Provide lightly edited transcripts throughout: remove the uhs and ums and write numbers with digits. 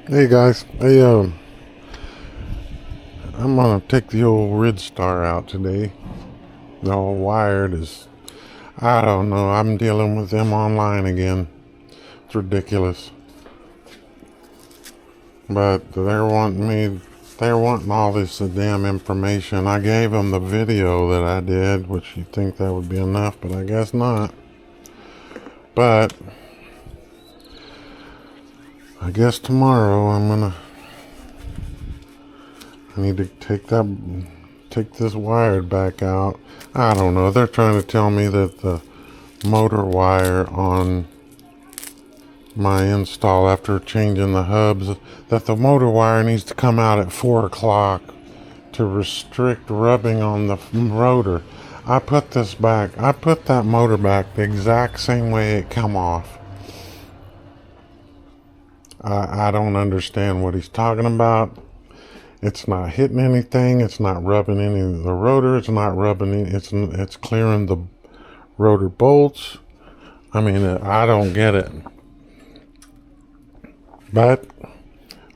Hey guys, I'm gonna take the old Ridstar out today. The old wired is, I don't know. I'm dealing with them online again. It's ridiculous. But they're wanting all this damn information. I gave them the video that I did, which you'd think that would be enough, but I guess not. But I guess tomorrow I need to take this wired back out. I don't know. They're trying to tell me that the motor wire on my install after changing the hubs, that the motor wire needs to come out at 4 o'clock to restrict rubbing on the rotor. I put that motor back the exact same way it come off. I don't understand what he's talking about. It's not hitting anything. It's not rubbing any of the rotor. It's not rubbing any, it's clearing the rotor bolts. I mean, I don't get it. But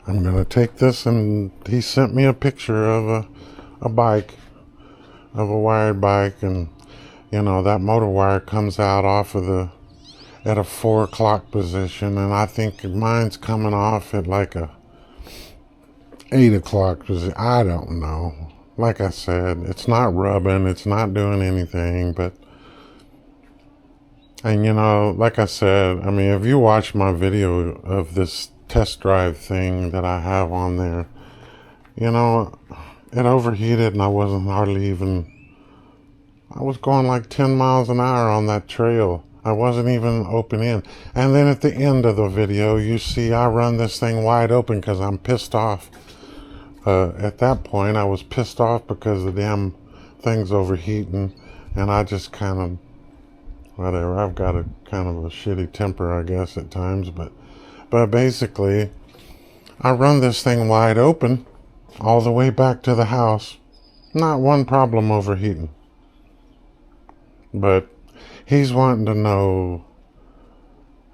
I'm going to take this, and he sent me a picture of a bike, of a wired bike, and that motor wire comes out off of at a 4 o'clock position, and I think mine's coming off at like a 8 o'clock position. I don't know. Like I said, it's not rubbing, it's not doing anything, and like I said, I mean, if you watch my video of this test drive thing that I have on there, it overheated, and I wasn't hardly even, I was going like 10 miles an hour on that trail. I wasn't even open in. And then at the end of the video, you see I run this thing wide open because I'm pissed off. At that point, I was pissed off because the damn thing's overheating, and I just kind of, whatever, I've got a kind of a shitty temper, I guess, at times, but basically, I run this thing wide open all the way back to the house. Not one problem overheating. But he's wanting to know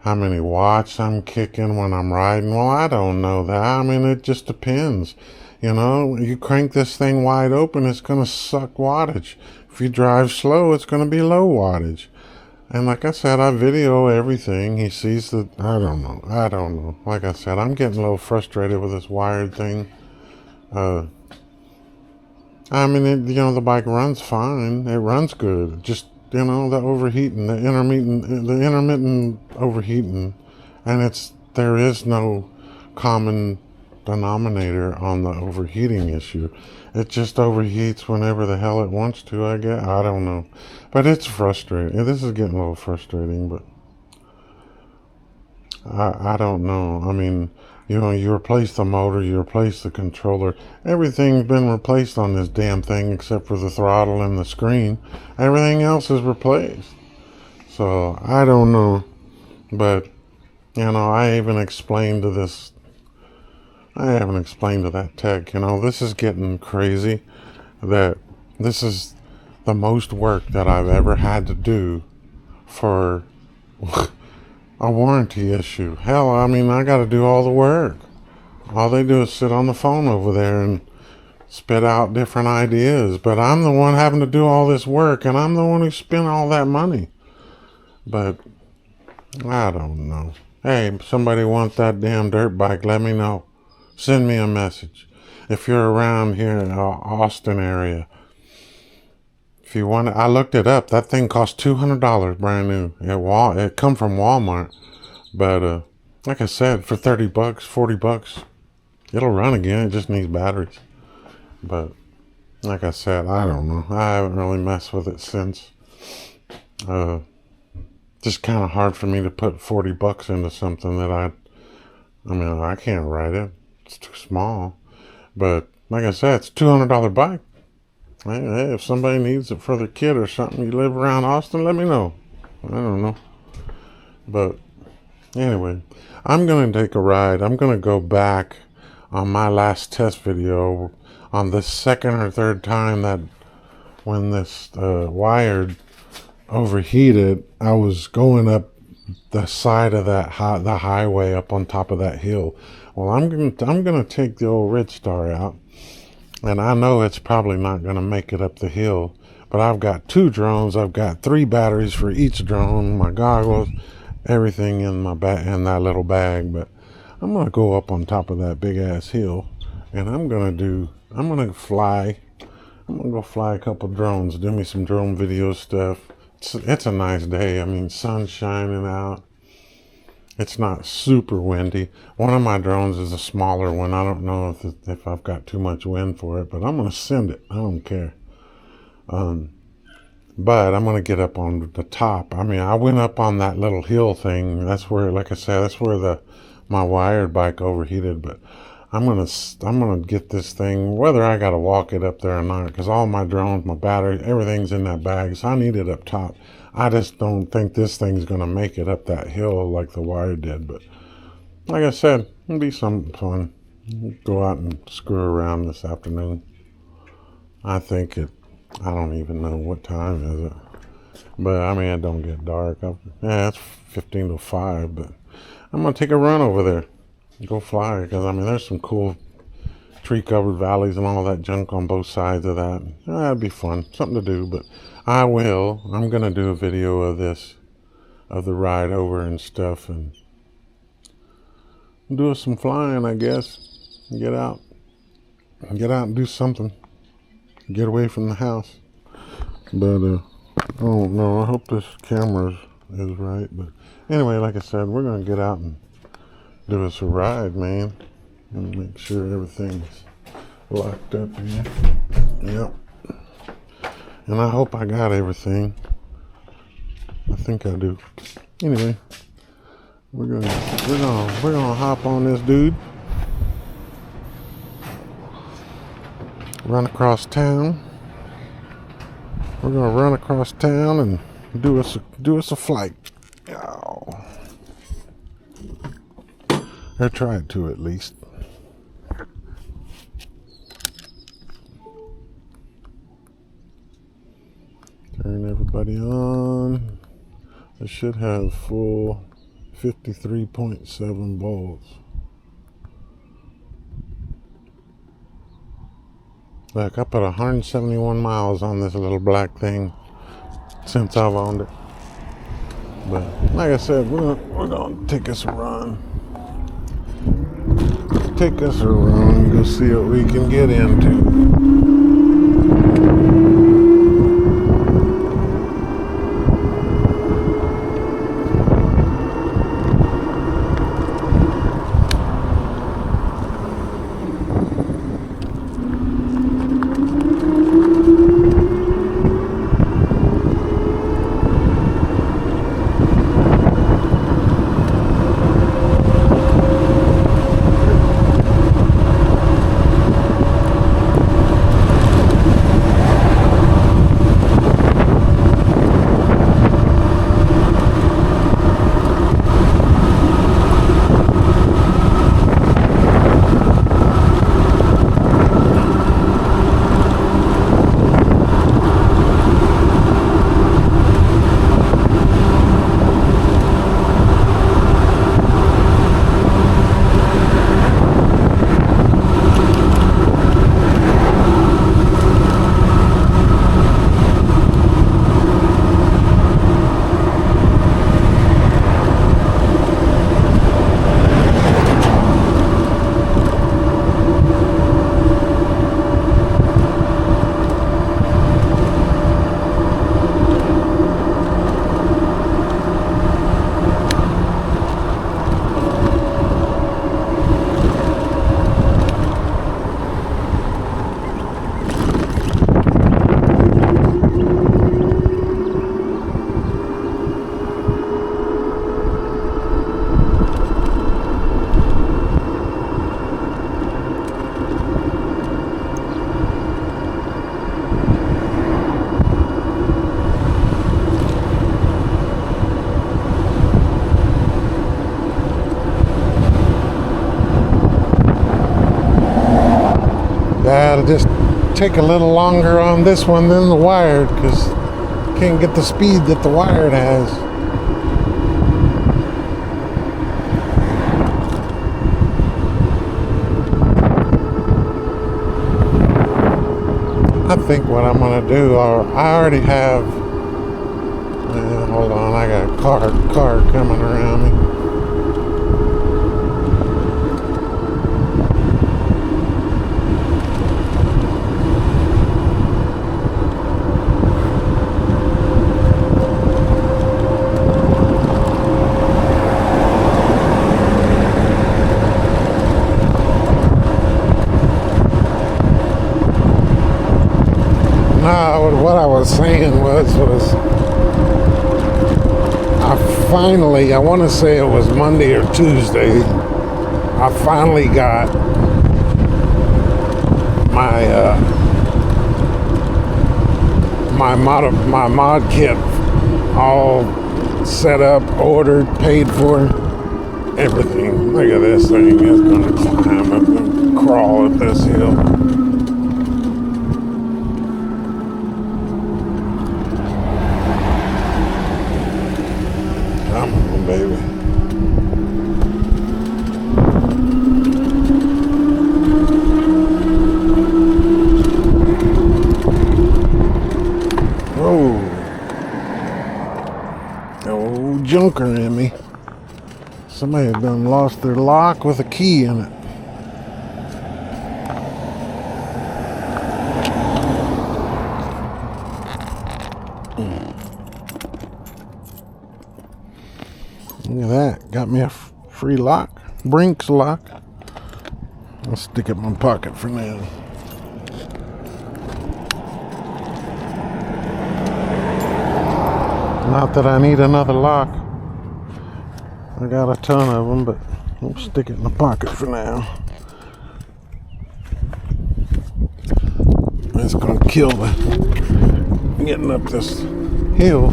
how many watts I'm kicking when I'm riding. Well, I don't know that. I mean, it just depends. You crank this thing wide open, it's going to suck wattage. If you drive slow, it's going to be low wattage. And like I said, I video everything. He sees that. I don't know. Like I said, I'm getting a little frustrated with this wired thing. I mean, the bike runs fine. It runs good. Just, the overheating, the intermittent overheating. And there is no common denominator on the overheating issue. It just overheats whenever the hell it wants to, I guess. I don't know. But it's frustrating. This is getting a little frustrating, but I don't know. I mean, you replace the motor, you replace the controller. Everything's been replaced on this damn thing except for the throttle and the screen. Everything else is replaced. So, I don't know. But, I even explained to this, I haven't explained to that tech, this is getting crazy, that this is the most work that I've ever had to do for a warranty issue. Hell, I mean, I got to do all the work. All they do is sit on the phone over there and spit out different ideas. But I'm the one having to do all this work, and I'm the one who spent all that money. But I don't know. Hey, if somebody wants that damn dirt bike, let me know. Send me a message. If you're around here in the Austin area, if you want it, I looked it up. That thing cost $200 brand new. It come from Walmart. But like I said, for 30 bucks, 40 bucks, it'll run again. It just needs batteries. But like I said, I don't know. I haven't really messed with it since. Just kind of hard for me to put 40 bucks into something that I can't ride it. It's too small. But like I said, it's a $200 bike. Hey, if somebody needs it for their kid or something, you live around Austin, let me know. I don't know. But anyway, I'm going to take a ride. I'm going to go back on my last test video on the second or third time that when this wired overheated, I was going up the side of the highway up on top of that hill. Well, I'm gonna take the old Ridstar out, and I know it's probably not gonna make it up the hill. But I've got 2 drones. I've got 3 batteries for each drone. My goggles, everything in my in that little bag. But I'm gonna go up on top of that big ass hill, and I'm gonna fly. I'm gonna go fly a couple drones. Do me some drone video stuff. It's a nice day. I mean, sun's shining out. It's not super windy. One of my drones is a smaller one. I don't know if I've got too much wind for it, but I'm gonna send it. I don't care. But I'm gonna get up on the top. I mean, I went up on that little hill thing. That's where, like I said, that's where my wired bike overheated. But I'm gonna get this thing, whether I gotta walk it up there or not, because all my drones, my battery, everything's in that bag. So I need it up top. I just don't think this thing's gonna make it up that hill like the wire did. But like I said, it'll be something fun. Go out and screw around this afternoon. I don't even know what time is it. But I mean, it don't get dark. Yeah, it's 15 to 5, but I'm going to take a run over there. Go fly, because I mean, there's some cool tree-covered valleys and all that junk on both sides of that. That'd be fun. Something to do, but I'm going to do a video of this, of the ride over and stuff, and do some flying, I guess. Get out and do something. Get away from the house. But I don't know. I hope this camera is right. But anyway, like I said, we're gonna get out and do us a ride, man, and make sure everything's locked up here. Yep. And I hope I got everything. I think I do. Anyway, we're gonna hop on this dude. Run across town. We're gonna run across town and do us a flight. Oh. Or try to at least. Turn everybody on. I should have full 53.7 volts. Look, I put 171 miles on this little black thing since I've owned it. But like I said, we're gonna take us a run. Take us a run, go see what we can get into. That'll just take a little longer on this one than the wired, because can't get the speed that the wired has. I think what I'm gonna do, I already have. Hold on, I got a car coming around me. No, what I was saying was I want to say it was Monday or Tuesday, I finally got my my mod kit all set up, ordered, paid for, everything. Look at this thing. It's gonna climb up and crawl up this hill. Come on, baby. Whoa. Old junker in me. Somebody done lost their lock with a key in it. Look at that. Got me a free lock. Brinks lock. I'll stick it in my pocket for now. Not that I need another lock. I got a ton of them, but I'll stick it in the pocket for now. It's gonna kill the getting up this hill,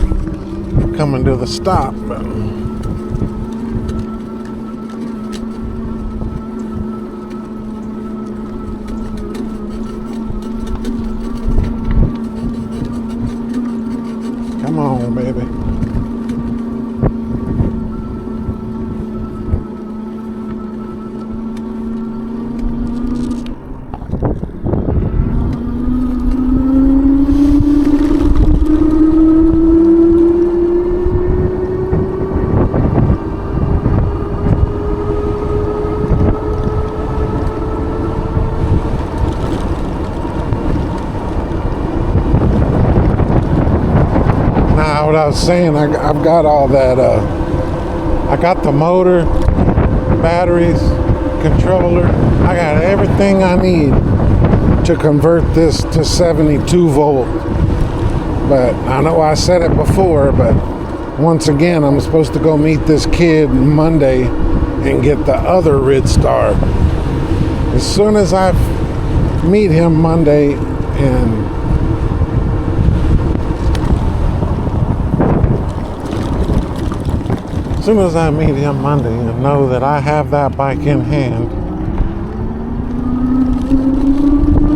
coming to the stop, but come on, baby. What I was saying, I've got all that, I got the motor, batteries, controller, I got everything I need to convert this to 72 volt. But I know I said it before, but once again, I'm supposed to go meet this kid Monday and get the other Ridstar. As soon as I meet him Monday and as soon as I meet him Monday and know that I have that bike in hand,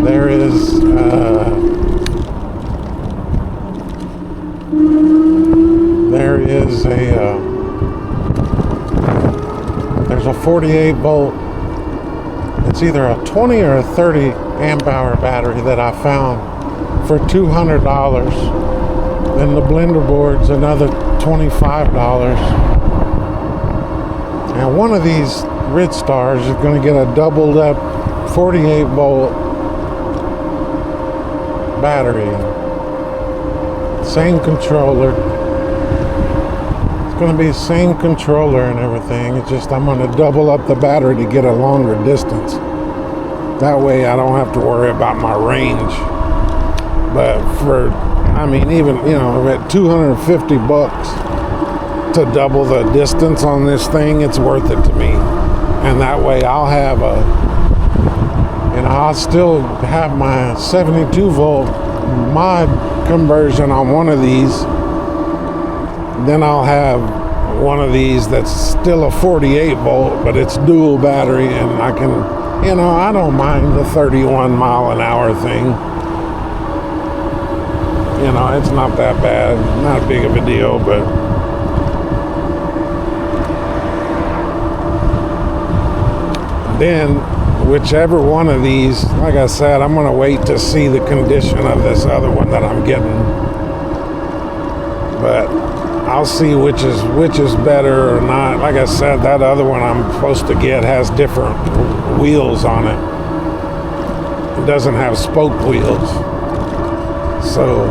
there is there's a 48 volt. It's either a 20 or a 30 amp hour battery that I found for $200. Then the blender board's another $25. Now one of these Ridstars is going to get a doubled up 48 volt battery. Same controller. It's going to be the same controller and everything. It's just I'm going to double up the battery to get a longer distance. That way I don't have to worry about my range. But for, I mean, even, you know, at 250 bucks, to double the distance on this thing, it's worth it to me. And that way I'll have I'll still have my 72 volt mod conversion on one of these. Then I'll have one of these that's still a 48 volt, but it's dual battery, and I can, you know, I don't mind the 31 mile an hour thing. You know, it's not that bad, not big of a deal, but then whichever one of these, like I said, I'm going to wait to see the condition of this other one that I'm getting. But I'll see which is better or not. Like I said, that other one I'm supposed to get has different wheels on it. It doesn't have spoke wheels. So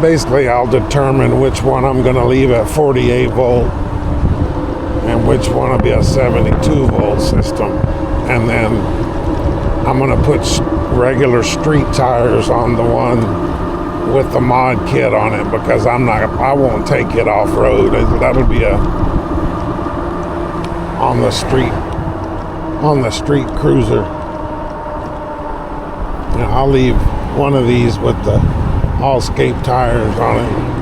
basically I'll determine which one I'm going to leave at 48 volt and which one will be a 72 volt system. And then I'm going to put regular street tires on the one with the mod kit on it, because I won't take it off road. That'll be a on the street cruiser. And I'll leave one of these with the Allscape tires on it.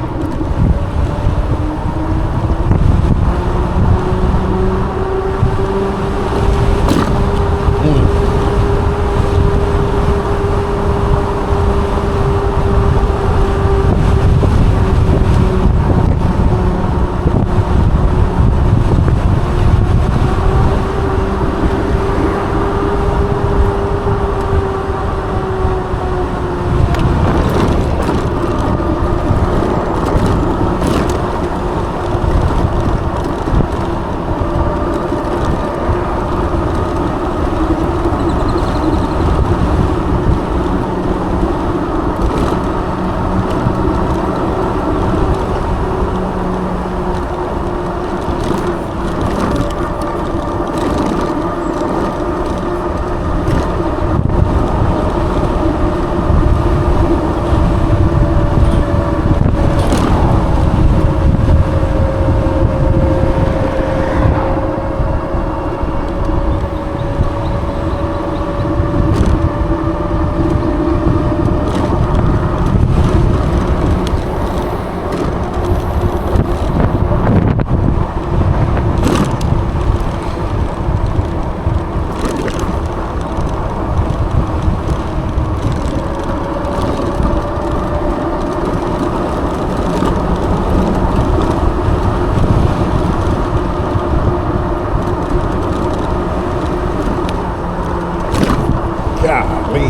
Golly.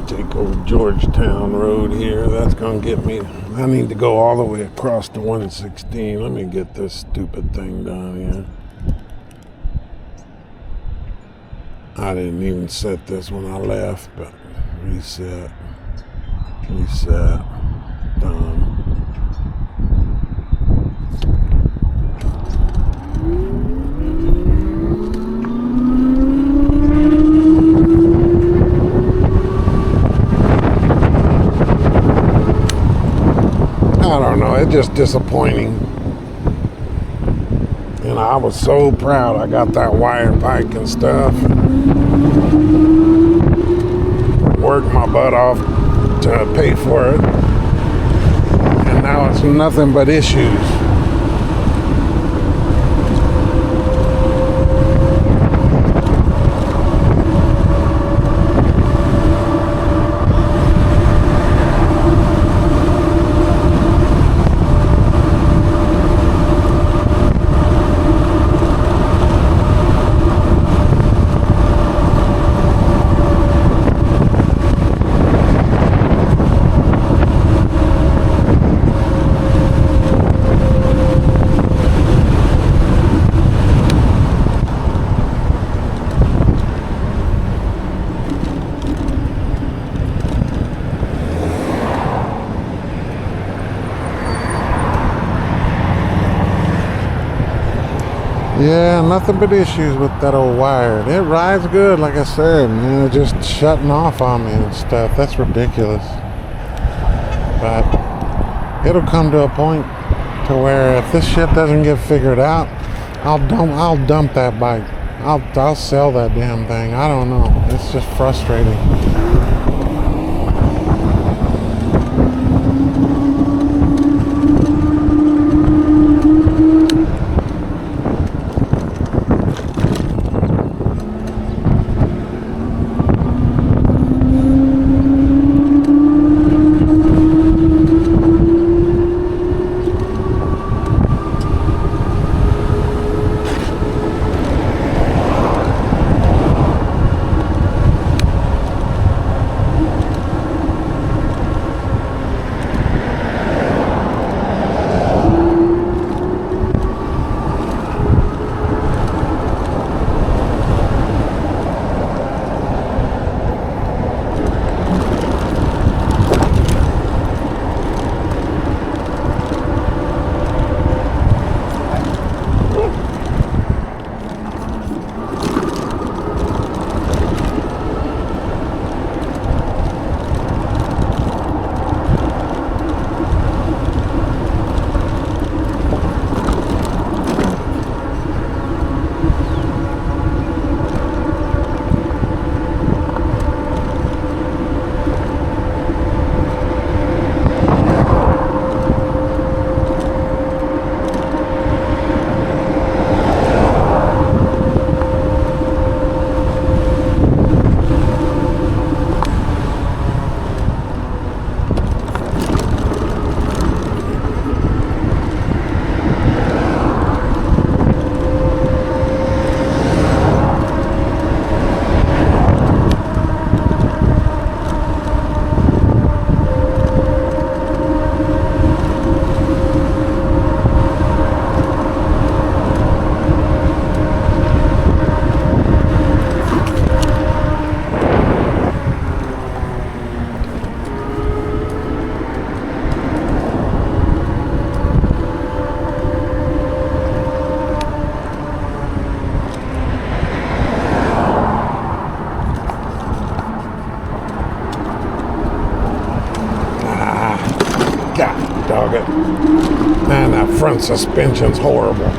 Take over Georgetown Road here. That's gonna get me. I need to go all the way across to 116. Let me get this stupid thing done here. I didn't even set this when I left, but reset, done. I don't know, it's just disappointing. And I was so proud I got that wire bike and stuff. Worked my butt off to pay for it. And now it's nothing but issues. Yeah, nothing but issues with that old wire. It rides good, like I said, man. It's just shutting off on me and stuff. That's ridiculous. But it'll come to a point to where if this shit doesn't get figured out, I'll dump that bike. I'll sell that damn thing. I don't know. It's just frustrating. front suspension's horrible.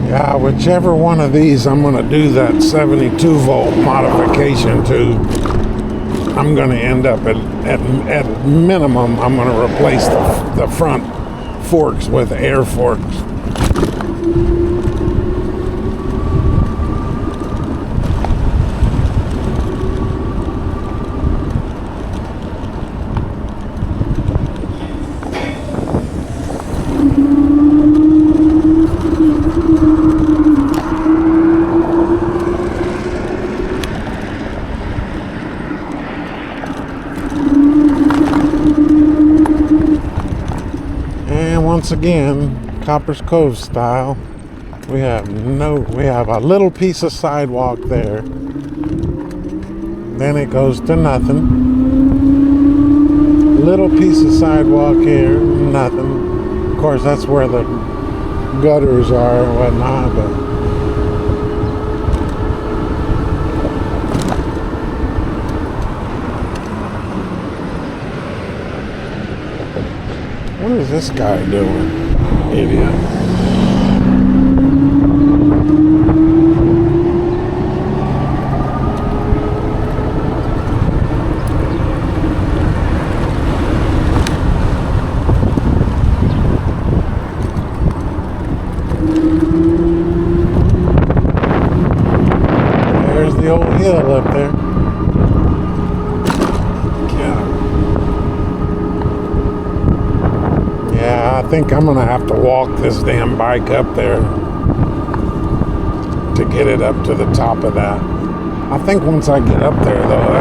Yeah, whichever one of these I'm going to do that 72 volt modification to, I'm going to end up at minimum, I'm going to replace the front forks with air forks. Once again, Copper's Cove style, we have a little piece of sidewalk there, then it goes to nothing, little piece of sidewalk here, nothing. Of course, that's where the gutters are and whatnot, but what is this guy doing? Idiot. There's the old hill up there. I think I'm gonna have to walk this damn bike up there to get it up to the top of that. I think once I get up there though,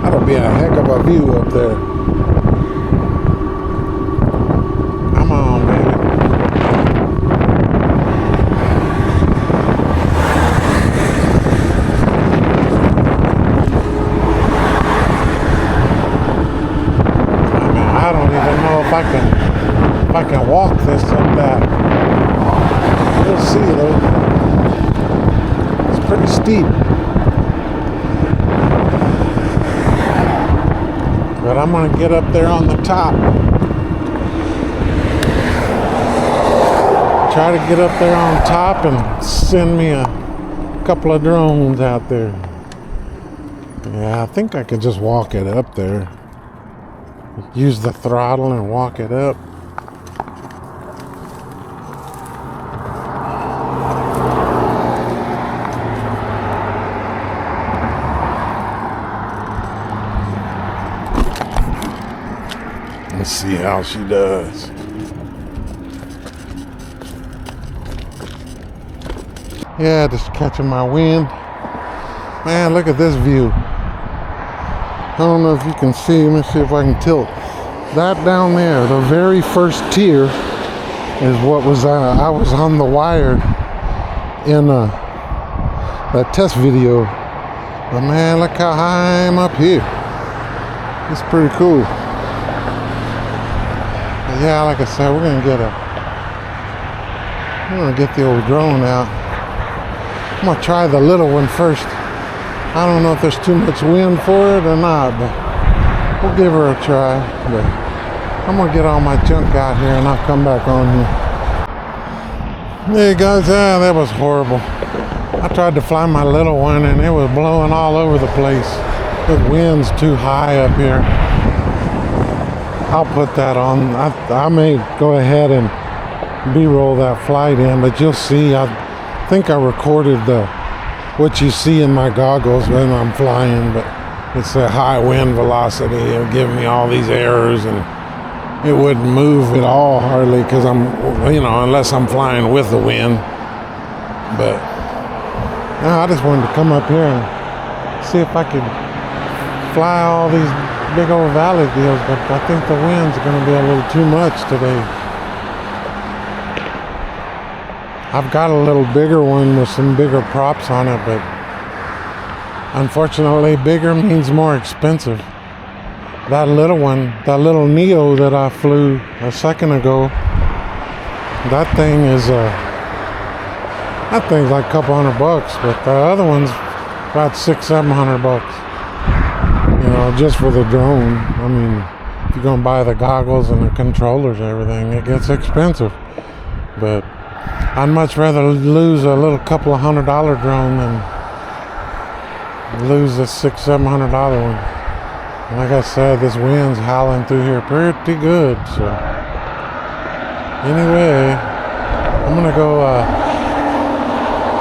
that'll be a heck of a view up there. Come on, baby. I mean, I don't even know if I can walk this up that. We'll see though. It's pretty steep. But I'm gonna get up there on the top. Try to get up there on top and send me a couple of drones out there. Yeah, I think I could just walk it up there. Use the throttle and walk it up. Let's see how she does. Yeah, just catching my wind. Man, look at this view. I don't know if you can see. Let me see if I can tilt. That down there, the very first tier, is what was I was on the wire in that test video. But man, look how high I'm up here. It's pretty cool. But yeah, like I said, we're gonna get the old drone out. I'm gonna try the little one first. I don't know if there's too much wind for it or not, but we'll give her a try. But I'm gonna get all my junk out here and I'll come back on here. Hey guys, that was horrible. I tried to fly my little one and it was blowing all over the place. The wind's too high up here. I'll put that on. I may go ahead and B-roll that flight in, but you'll see. I think I recorded what you see in my goggles when I'm flying, but it's a high wind velocity. It'll give me all these errors and it wouldn't move at all hardly because unless I'm flying with the wind. But I just wanted to come up here and see if I could fly all these big old valley deals, but I think the wind's going to be a little too much today. I've got a little bigger one with some bigger props on it, but unfortunately bigger means more expensive. That little one, that little Neo that I flew a second ago, That thing is that thing's like a couple $100, but the other one's about $600-700. You know, just for the drone. I mean, if you're gonna buy the goggles and the controllers and everything, it gets expensive. But I'd much rather lose a little couple of $100 drone than lose this $600-700 one. And like I said, this wind's howling through here pretty good. So anyway, I'm gonna go.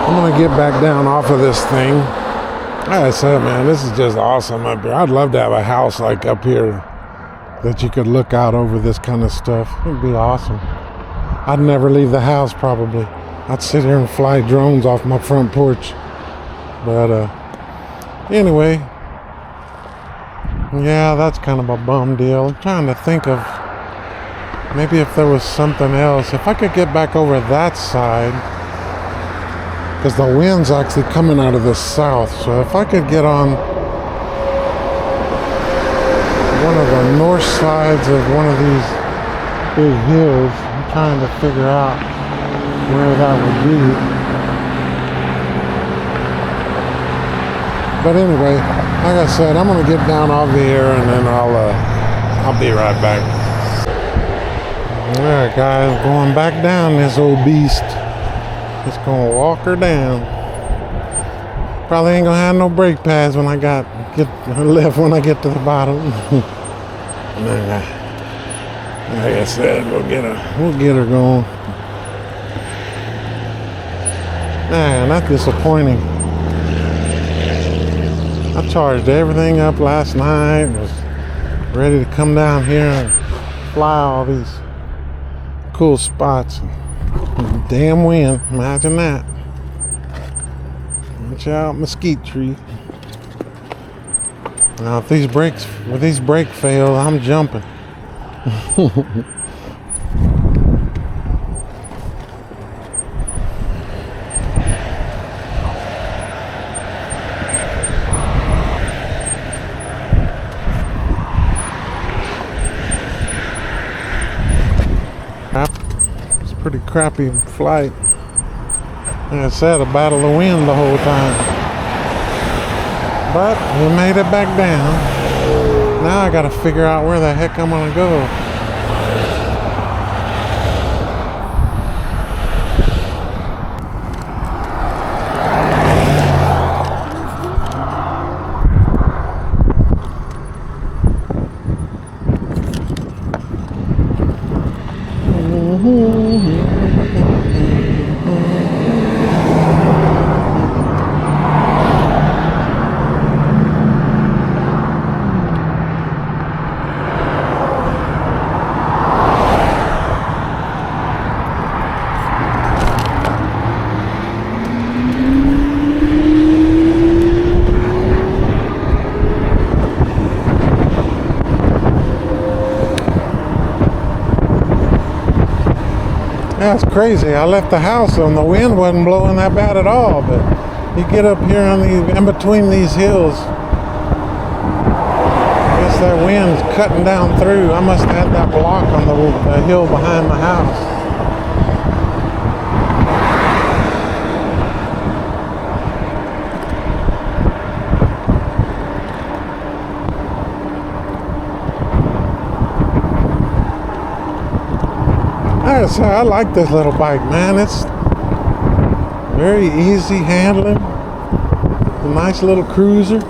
I'm gonna get back down off of this thing. Like I said, man, this is just awesome up here. I'd love to have a house like up here that you could look out over this kind of stuff. It'd be awesome. I'd never leave the house probably. I'd sit here and fly drones off my front porch. But anyway, yeah, that's kind of a bum deal. I'm trying to think of maybe if there was something else. If I could get back over that side, because the wind's actually coming out of the south. So if I could get on one of the north sides of one of these big hills, I'm trying to figure out where that would be. But anyway, like I said, I'm gonna get down off here and then I'll be right back. All right, guys, going back down this old beast. Just gonna walk her down. Probably ain't gonna have no brake pads when I get left when I get to the bottom. Like I said, we'll get her going. Man, that's disappointing. I charged everything up last night. Was ready to come down here and fly all these cool spots. Damn wind, imagine that. Watch out, mesquite tree. Now if these brakes fail, I'm jumping. Pretty crappy flight. Like I said, a battle of wind the whole time. But we made it back down. Now I gotta figure out where the heck I'm gonna go. That's crazy. I left the house and the wind wasn't blowing that bad at all, but you get up here on in between these hills, I guess that wind's cutting down through. I must have had that block on the hill behind the house. I like this little bike, man. It's very easy handling. A nice little cruiser.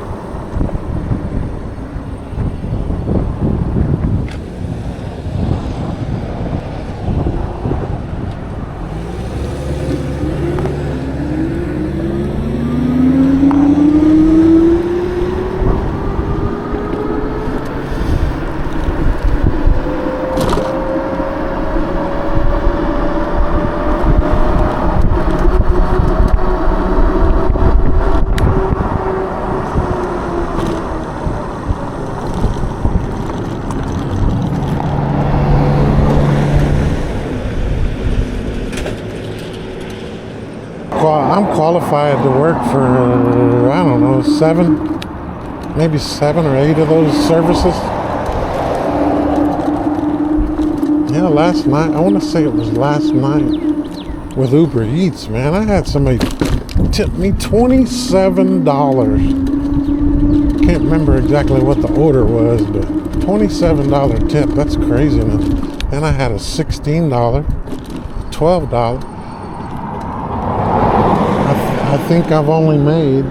I'm qualified to work for, I don't know, maybe 7 or 8 of those services. Yeah, last night. I want to say it was last night with Uber Eats, man. I had somebody tip me $27. Can't remember exactly what the order was, but $27 tip. That's craziness. Then I had a $16, $12. I think I've only made.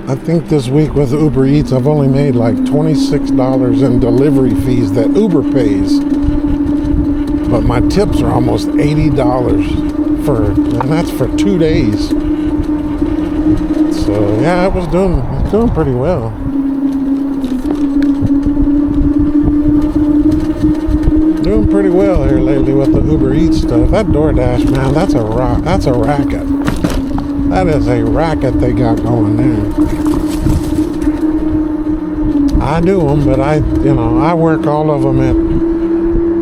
I think this week with Uber Eats, I've only made like $26 in delivery fees that Uber pays. But my tips are almost $80 and that's for 2 days. So yeah, I was doing pretty well. Doing pretty well here lately with the Uber Eats stuff. That DoorDash, man, that's a racket. That is a racket they got going there. I do them, but I work all of them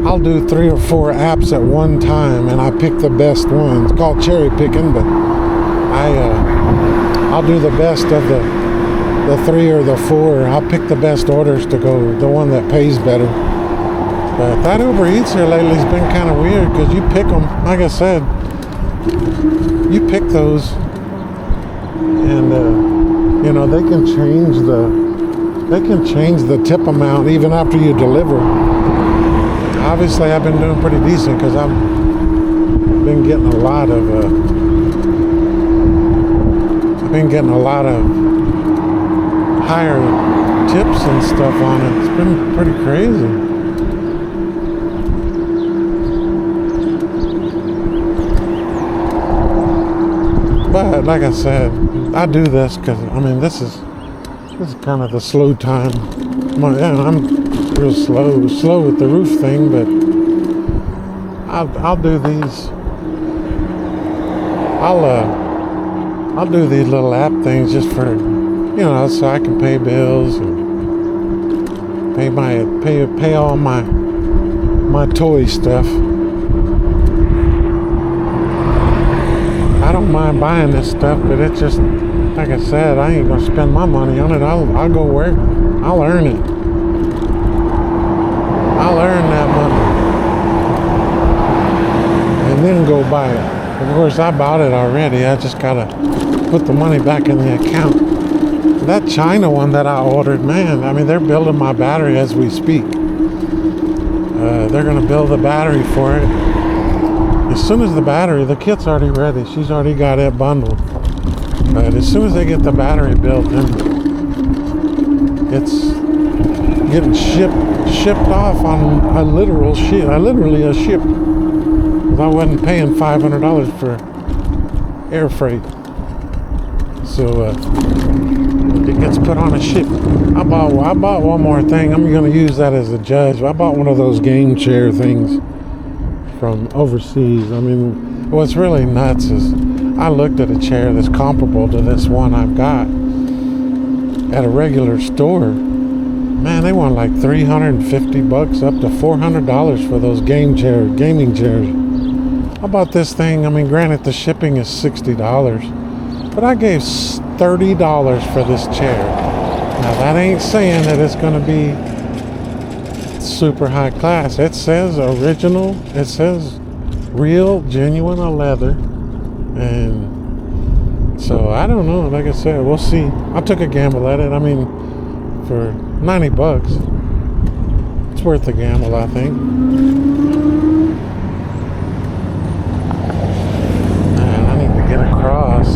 I'll do 3 or 4 apps at one time, and I pick the best ones. It's called cherry picking, but I'll do the best of the 3 or the 4. I'll pick the best orders to go, the one that pays better. But that Uber Eats here lately has been kind of weird because you pick them, like I said, you pick those, and they can change the tip amount even after you deliver. Obviously, I've been doing pretty decent because I've been getting a lot of higher tips and stuff on it. It's been pretty crazy. But like I said, I do this because this is kind of the slow time. I'm real slow with the roof thing, but I'll do these. I'll do these little app things just for so I can pay bills and pay all my toy stuff. I don't mind buying this stuff, but it's just like I said, I ain't gonna spend my money on it. I'll go work. I'll earn it. I'll earn that money and then go buy it. Of course, I bought it already. I just gotta put the money back in the account. That China one that I ordered, man, they're building my battery as we speak. They're gonna build the battery for it. As soon as the kit's already ready. She's already got it bundled. But as soon as they get the battery built, then it's getting shipped off on a literal ship. Literally a ship. I wasn't paying $500 for air freight. So it gets put on a ship. I bought one more thing. I'm going to use that as a judge. I bought one of those game chair things from overseas. What's really nuts is I looked at a chair that's comparable to this one I've got at a regular store. Man, they want like $350 up to $400 for those gaming chairs. I bought this thing. Granted the shipping is $60, but I gave $30 for this chair. Now that ain't saying that it's going to be super high class. It says original. It says real, genuine leather. And so I don't know. Like I said, we'll see. I took a gamble at it. For $90, it's worth the gamble, I think. Man, I need to get across.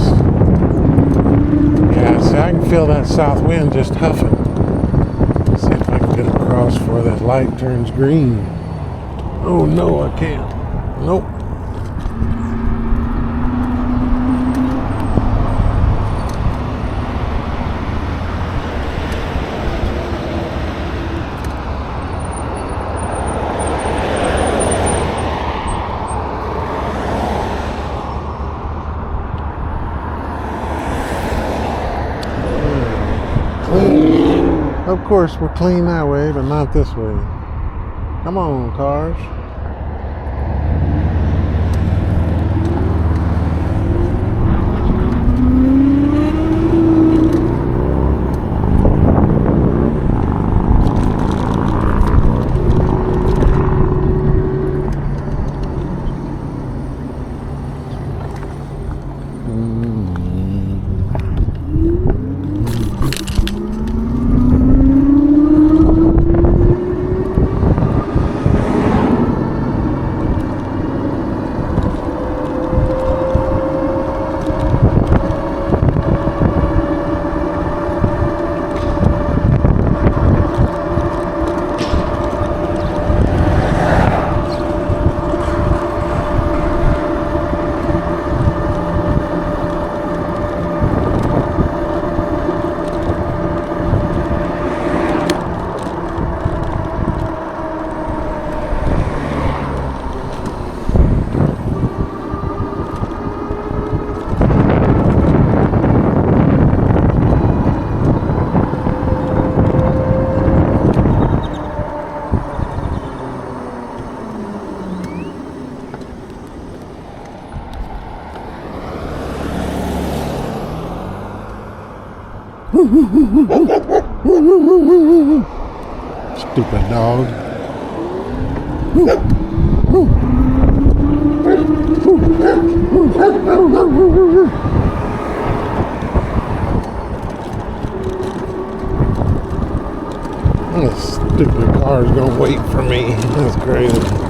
Yeah, see, I can feel that south wind just huffing. Let's see if I can get across before that light turns green. Oh no, I can't. Nope. Of course, we're clean that way, but not this way. Come on, cars. Stupid dog. This stupid car is gonna wait for me. That's crazy.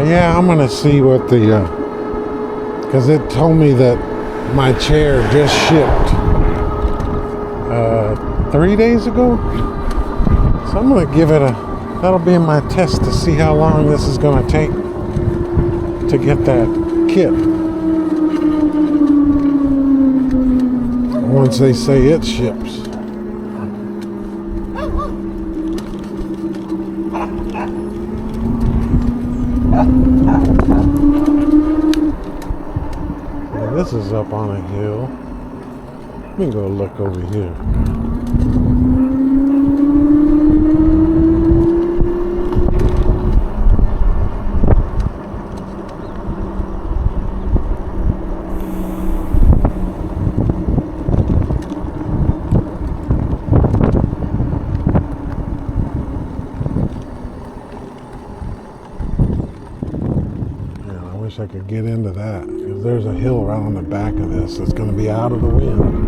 Yeah, I'm gonna see what the because it told me that my chair just shipped 3 days ago, so I'm gonna give it that'll be my test to see how long this is gonna take to get that kit once they say it ships. This is up on a hill. Let me go look over here. I could get into that because there's a hill right on the back of this that's going to be out of the wind.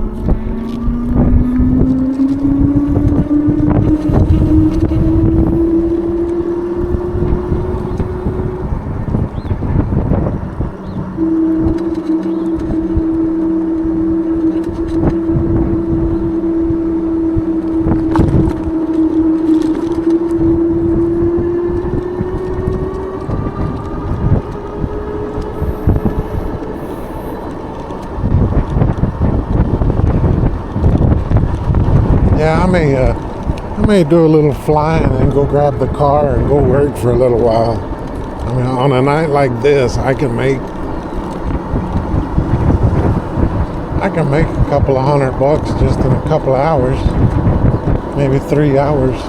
Yeah, I may do a little flying and go grab the car and go work for a little while. I mean, on a night like this, I can make a couple of $100 just in a couple of hours, maybe 3 hours.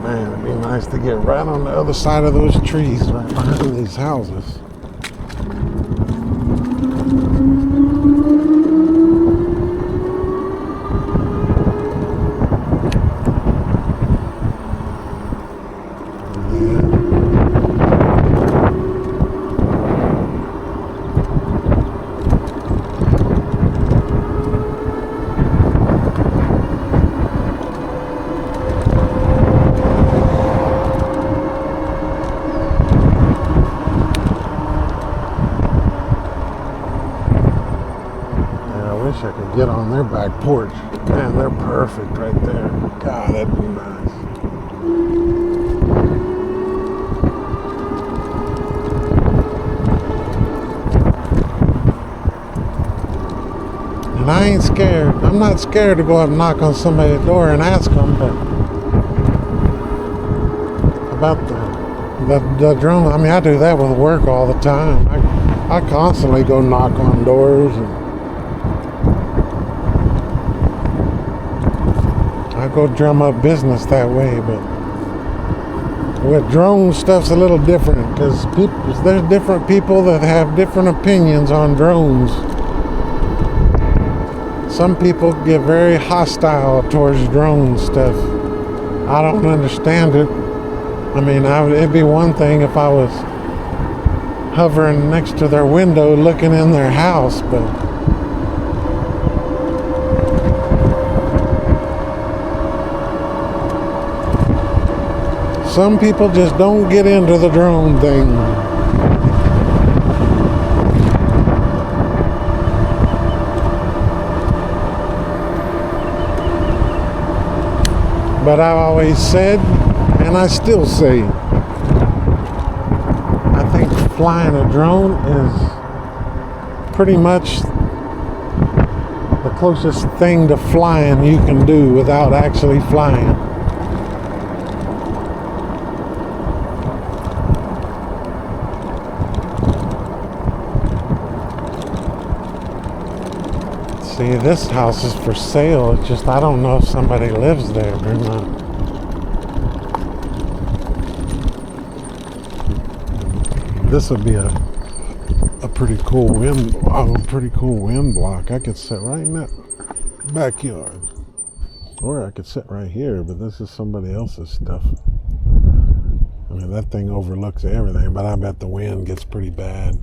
Man, it'd be nice to get right on the other side of those trees, right behind these houses. I wish I could get on their back porch. Man, they're perfect right there. God, that'd be nice. And I ain't scared. I'm not scared to go up and knock on somebody's door and ask them, but about the drone. I mean, I do that with work all the time. I constantly go knock on doors, and I go drum up business that way. But with drone stuff's a little different because there's different people that have different opinions on drones. Some people get very hostile towards drone stuff. I don't understand it. I mean, it'd be one thing if I was hovering next to their window looking in their house, but some people just don't get into the drone thing. But I've always said, and I still say, I think flying a drone is pretty much the closest thing to flying you can do without actually flying. See, this house is for sale. It's just I don't know if somebody lives there or not. This would be a pretty cool wind block. I could sit right in that backyard, or I could sit right here. But this is somebody else's stuff. I mean, that thing overlooks everything, but I bet the wind gets pretty bad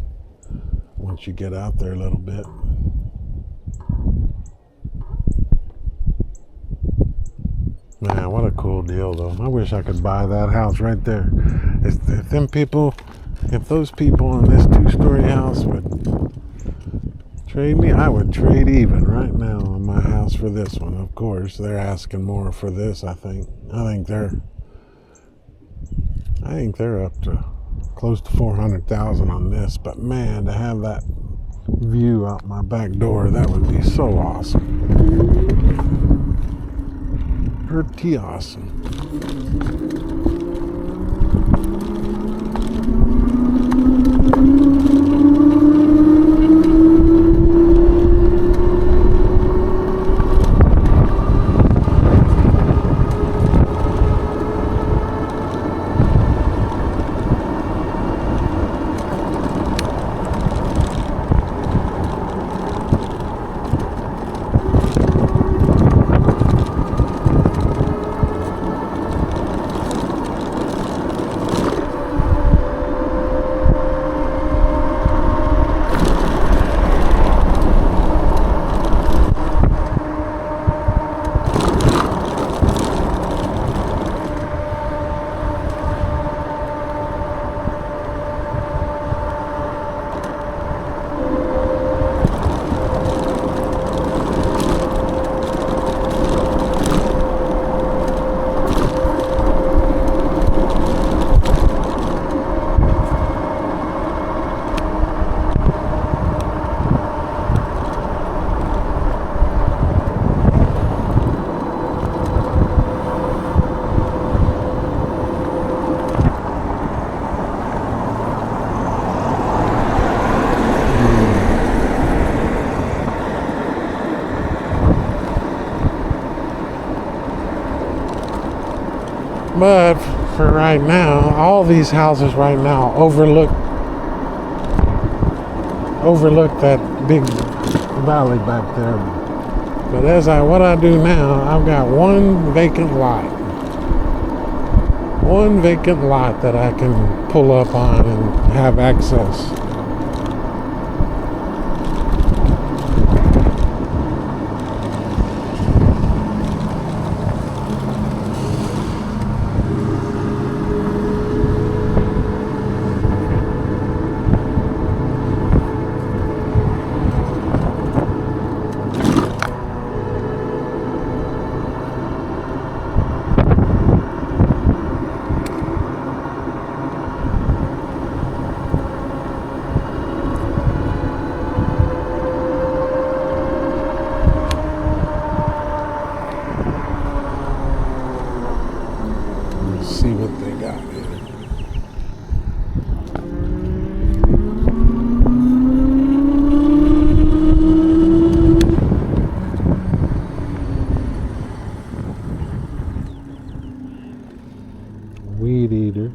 once you get out there a little bit. Man, what a cool deal, though. I wish I could buy that house right there. If those people in this two-story house would trade me, I would trade even right now on my house for this one. Of course, they're asking more for this, I think. I think they're up to close to $400,000 on this. But man, to have that view out my back door, that would be so awesome. Pretty awesome. But for right now, all these houses right now overlook that big valley back there. But what I do now, I've got one vacant lot that I can pull up on and have access. weed eater,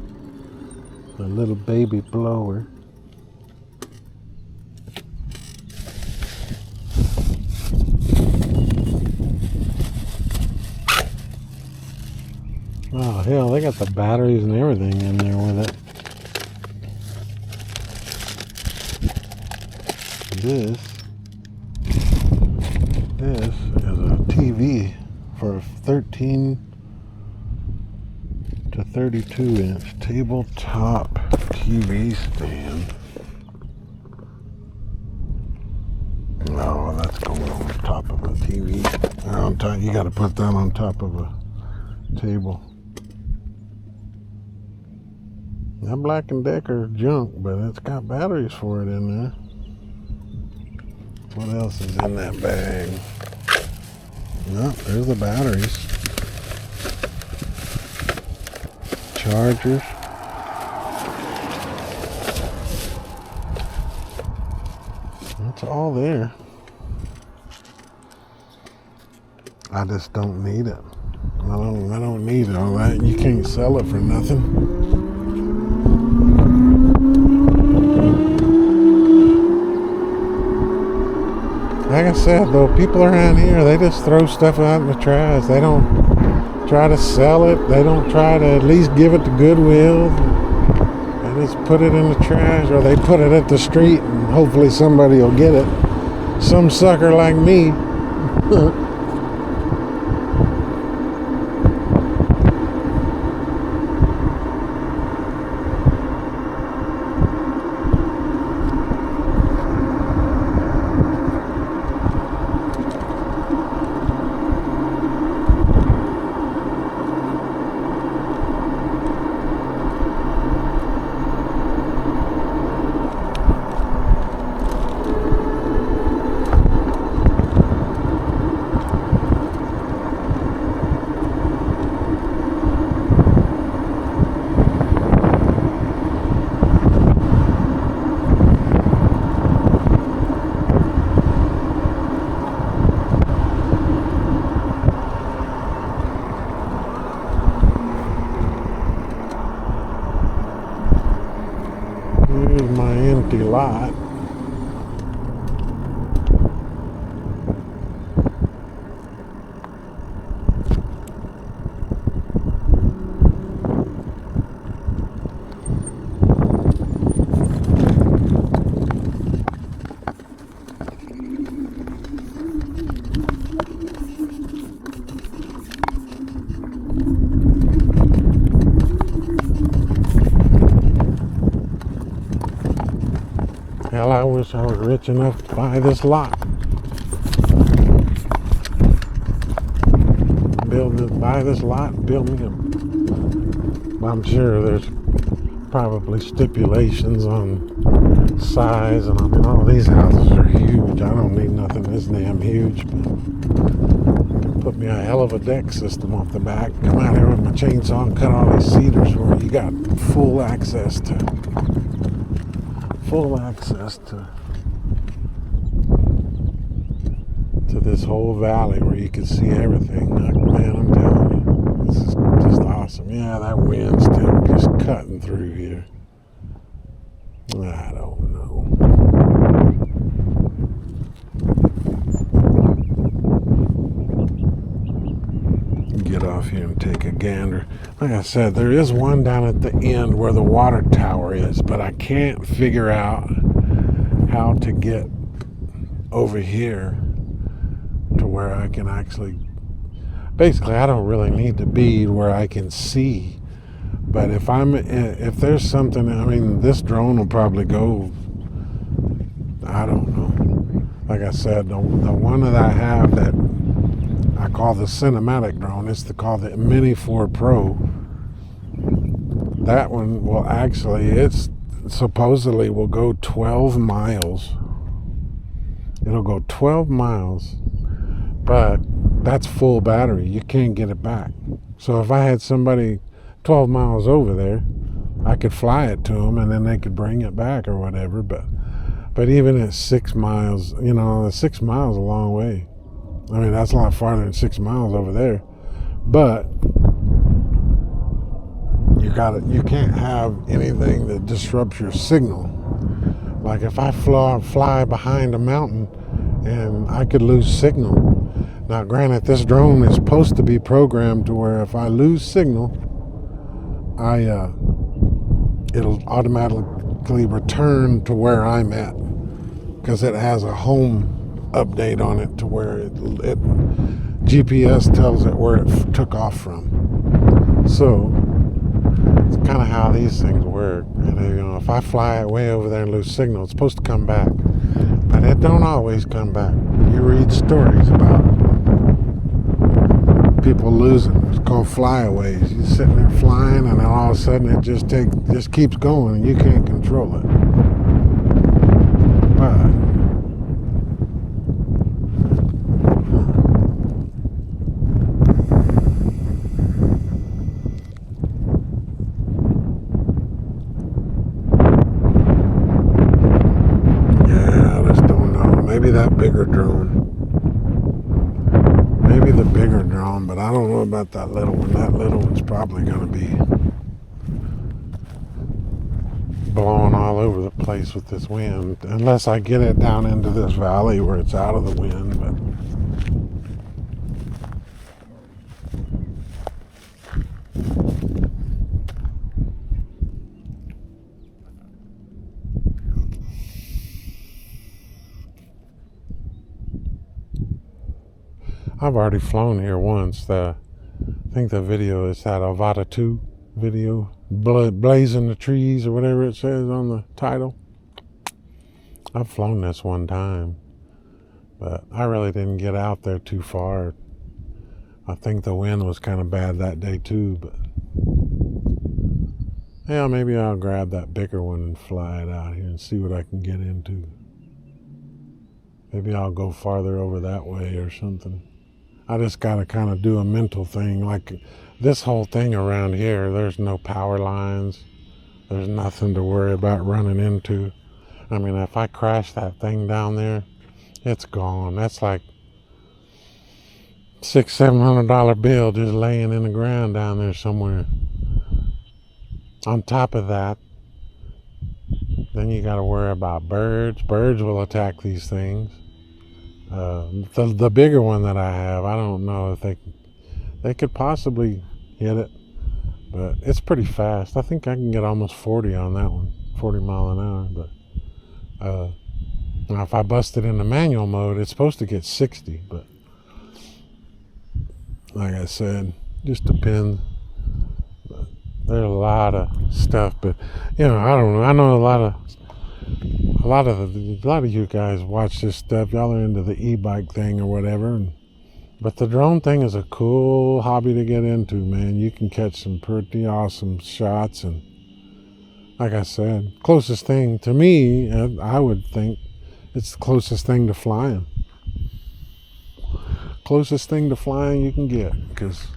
a little baby blower. Oh hell, they got the batteries and everything in there with it. This is a TV for a 13 to 32 inch tabletop TV stand. Oh, that's going on top of a TV. On top, you got to put that on top of a table. That Black & Decker is junk, but it's got batteries for it in there. What else is in that bag? Nope, there's the batteries. Chargers. That's all there. I just don't need it. I don't need all that. You can't sell it for nothing. Like I said, though, people around here, they just throw stuff out in the trash. They don't try to sell it. They don't try to at least give it to Goodwill. They just put it in the trash, or they put it at the street, and hopefully somebody will get it. Some sucker like me. Here's my empty lot. Hell, I wish I was rich enough to buy this lot. Buy this lot, build me a... I'm sure there's probably stipulations on size, and I mean, all these houses are huge. I don't need nothing this damn huge, but put me a hell of a deck system off the back, come out here with my chainsaw and cut all these cedars where you got full access to this whole valley where you can see everything. Like, man, I'm telling you, this is just awesome. Yeah, that wind's still just cutting through here. I don't know. Get off here and take a gander. Like I said, there is one down at the end where the water tower is, but I can't figure out how to get over here to where I can actually... Basically, I don't really need to be where I can see. But if there's something, I mean, this drone will probably go, I don't know. Like I said, the one that I have that I call the cinematic drone, it's called the Mini 4 Pro. That one will actually, it's supposedly will go 12 miles. It'll go 12 miles, but that's full battery. You can't get it back. So if I had somebody 12 miles over there, I could fly it to them and then they could bring it back or whatever. But even at 6 miles, you know, 6 miles is a long way. I mean, that's a lot farther than 6 miles over there. But you can't have anything that disrupts your signal. Like if I fly behind a mountain and I could lose signal. Now granted, this drone is supposed to be programmed to where if I lose signal, it'll automatically return to where I'm at, because it has a home update on it to where it GPS tells it where it took off from. So it's kind of how these things work. And if I fly way over there and lose signal, it's supposed to come back, but it don't always come back. You read stories about people losing. It's called flyaways. You're sitting there flying, and then all of a sudden it just keeps going, and you can't control it. But maybe that bigger drone. Maybe the bigger drone, but I don't know about that little one. That little one's probably going to be blowing all over the place with this wind. Unless I get it down into this valley where it's out of the wind. But I've already flown here once. I think the video is that Avata 2 video, blazing the trees or whatever it says on the title. I've flown this one time, but I really didn't get out there too far. I think the wind was kind of bad that day too, but yeah, maybe I'll grab that bigger one and fly it out here and see what I can get into. Maybe I'll go farther over that way or something. I just got to kind of do a mental thing. Like this whole thing around here, there's no power lines. There's nothing to worry about running into. I mean, if I crash that thing down there, it's gone. That's like $600-700 bill just laying in the ground down there somewhere. On top of that, then you got to worry about birds. Birds will attack these things. The bigger one that I have, I don't know if they could possibly hit it, but it's pretty fast. I think I can get almost 40 on that one, 40 mile an hour. But now if I bust it into manual mode, it's supposed to get 60. But like I said, just depends. But there's a lot of stuff, but I don't know. I know a lot of you guys watch this stuff. Y'all are into the e-bike thing or whatever, but the drone thing is a cool hobby to get into, man. You can catch some pretty awesome shots, and like I said, closest thing to me, I would think it's the closest thing to flying. Closest thing to flying you can get, because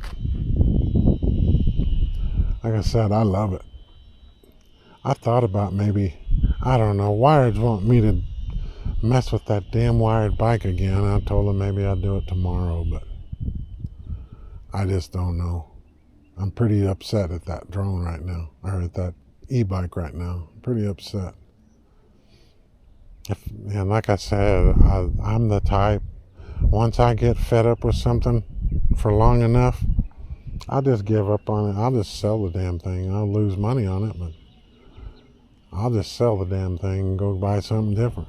like I said, I love it. I thought about maybe, I don't know, Wired want me to mess with that damn wired bike again. I told them maybe I'll do it tomorrow, but I just don't know. I'm pretty upset at that drone right now, or at that e-bike right now. I'm pretty upset. And like I said, I'm the type, once I get fed up with something for long enough, I'll just give up on it. I'll just sell the damn thing. I'll lose money on it, but I'll just sell the damn thing and go buy something different.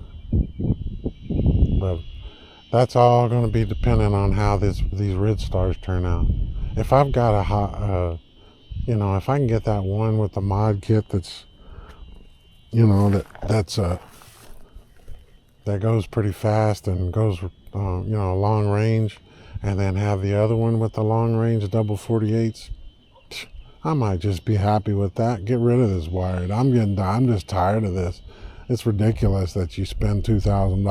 But that's all going to be dependent on how these Ridstars turn out. If I've got if I can get that one with the mod kit that's, that goes pretty fast and goes, long range, and then have the other one with the long range double 48s, I might just be happy with that. Get rid of this wired. I'm just tired of this. It's ridiculous that you spend $2,000,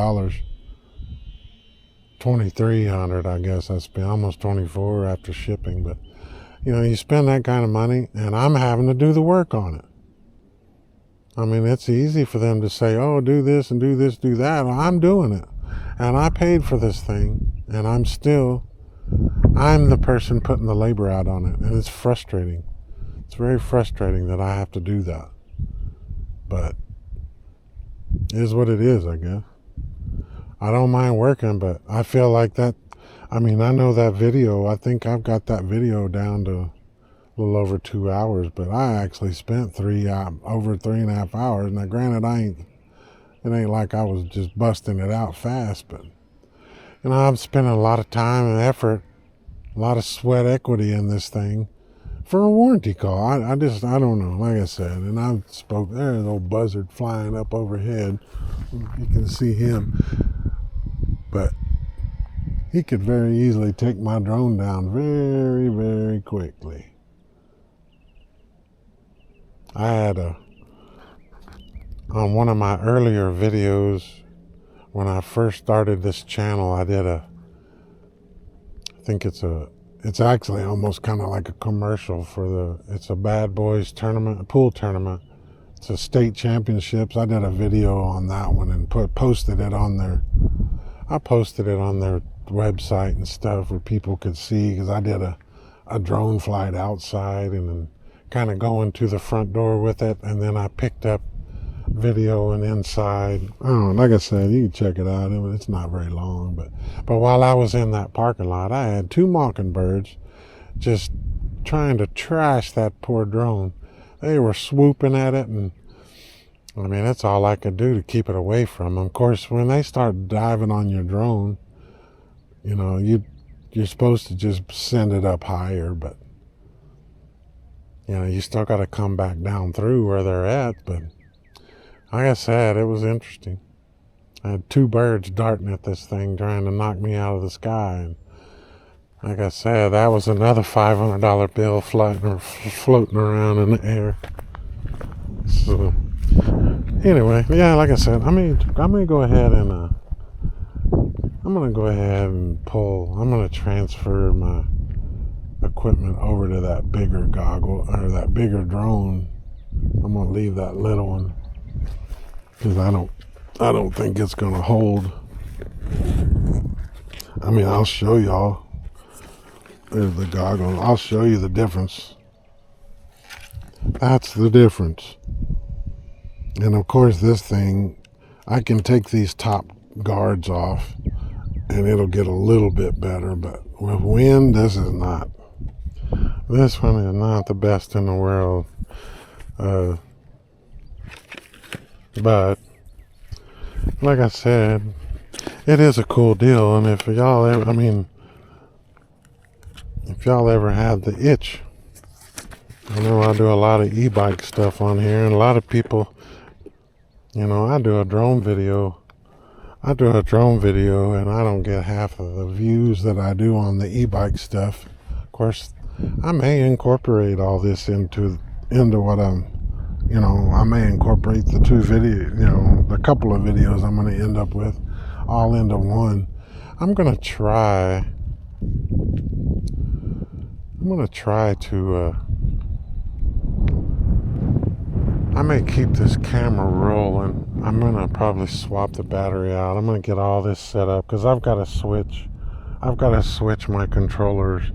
$2,300, I guess I spent almost 24 after shipping. But you spend that kind of money, and I'm having to do the work on it. I mean, it's easy for them to say, "Oh, do this and do this, do that." Well, I'm doing it, and I paid for this thing, and I'm the person putting the labor out on it, and it's frustrating. It's It's very frustrating that I have to do that. But it is what it is, I guess. I don't mind working, but I feel like that. I mean, I know that video. I think I've got that video down to a little over 2 hours, but I actually spent over 3.5 hours. Now, granted, it ain't like I was just busting it out fast, but I'm spending a lot of time and effort, a lot of sweat equity in this thing for a warranty call. I don't know. Like I said, and there's old buzzard flying up overhead. You can see him, but he could very easily take my drone down very, very quickly. I had on one of my earlier videos, when I first started this channel, I think it's actually almost kind of like a commercial it's a Bad Boys tournament, a pool tournament. It's a state championships. I did a video on that one and posted it on their website and stuff where people could see, because I did a drone flight outside and then kind of going to the front door with it, and then I picked up video and inside. Oh, like I said, you can check it out. It's not very long, but while I was in that parking lot, I had 2 mockingbirds just trying to trash that poor drone. They were swooping at it, and I mean, that's all I could do to keep it away from them. Of course, when they start diving on your drone, you're supposed to just send it up higher, but you still got to come back down through where they're at. But like I said, it was interesting. I had 2 birds darting at this thing, trying to knock me out of the sky. And like I said, that was another $500 bill floating around in the air. So anyway, yeah, like I said, I'm gonna go ahead and I'm gonna transfer my equipment over to that bigger goggle, or that bigger drone. I'm gonna leave that little one because I don't think it's gonna hold. I mean, I'll show y'all. There's the goggle. I'll show you the difference. That's the difference. And of course, this thing, I can take these top guards off and it'll get a little bit better, but with wind, this one is not the best in the world. But like I said, it is a cool deal. And if y'all ever had the itch, I know I do a lot of e-bike stuff on here, and a lot of people, I do a drone video and I don't get half of the views that I do on the e-bike stuff. Of course, I may incorporate all this into what I may incorporate the 2 videos, the couple of videos I'm going to end up with all into one. I'm going to try to I may keep this camera rolling. I'm going to probably swap the battery out. I'm going to get all this set up because I've got to switch my controllers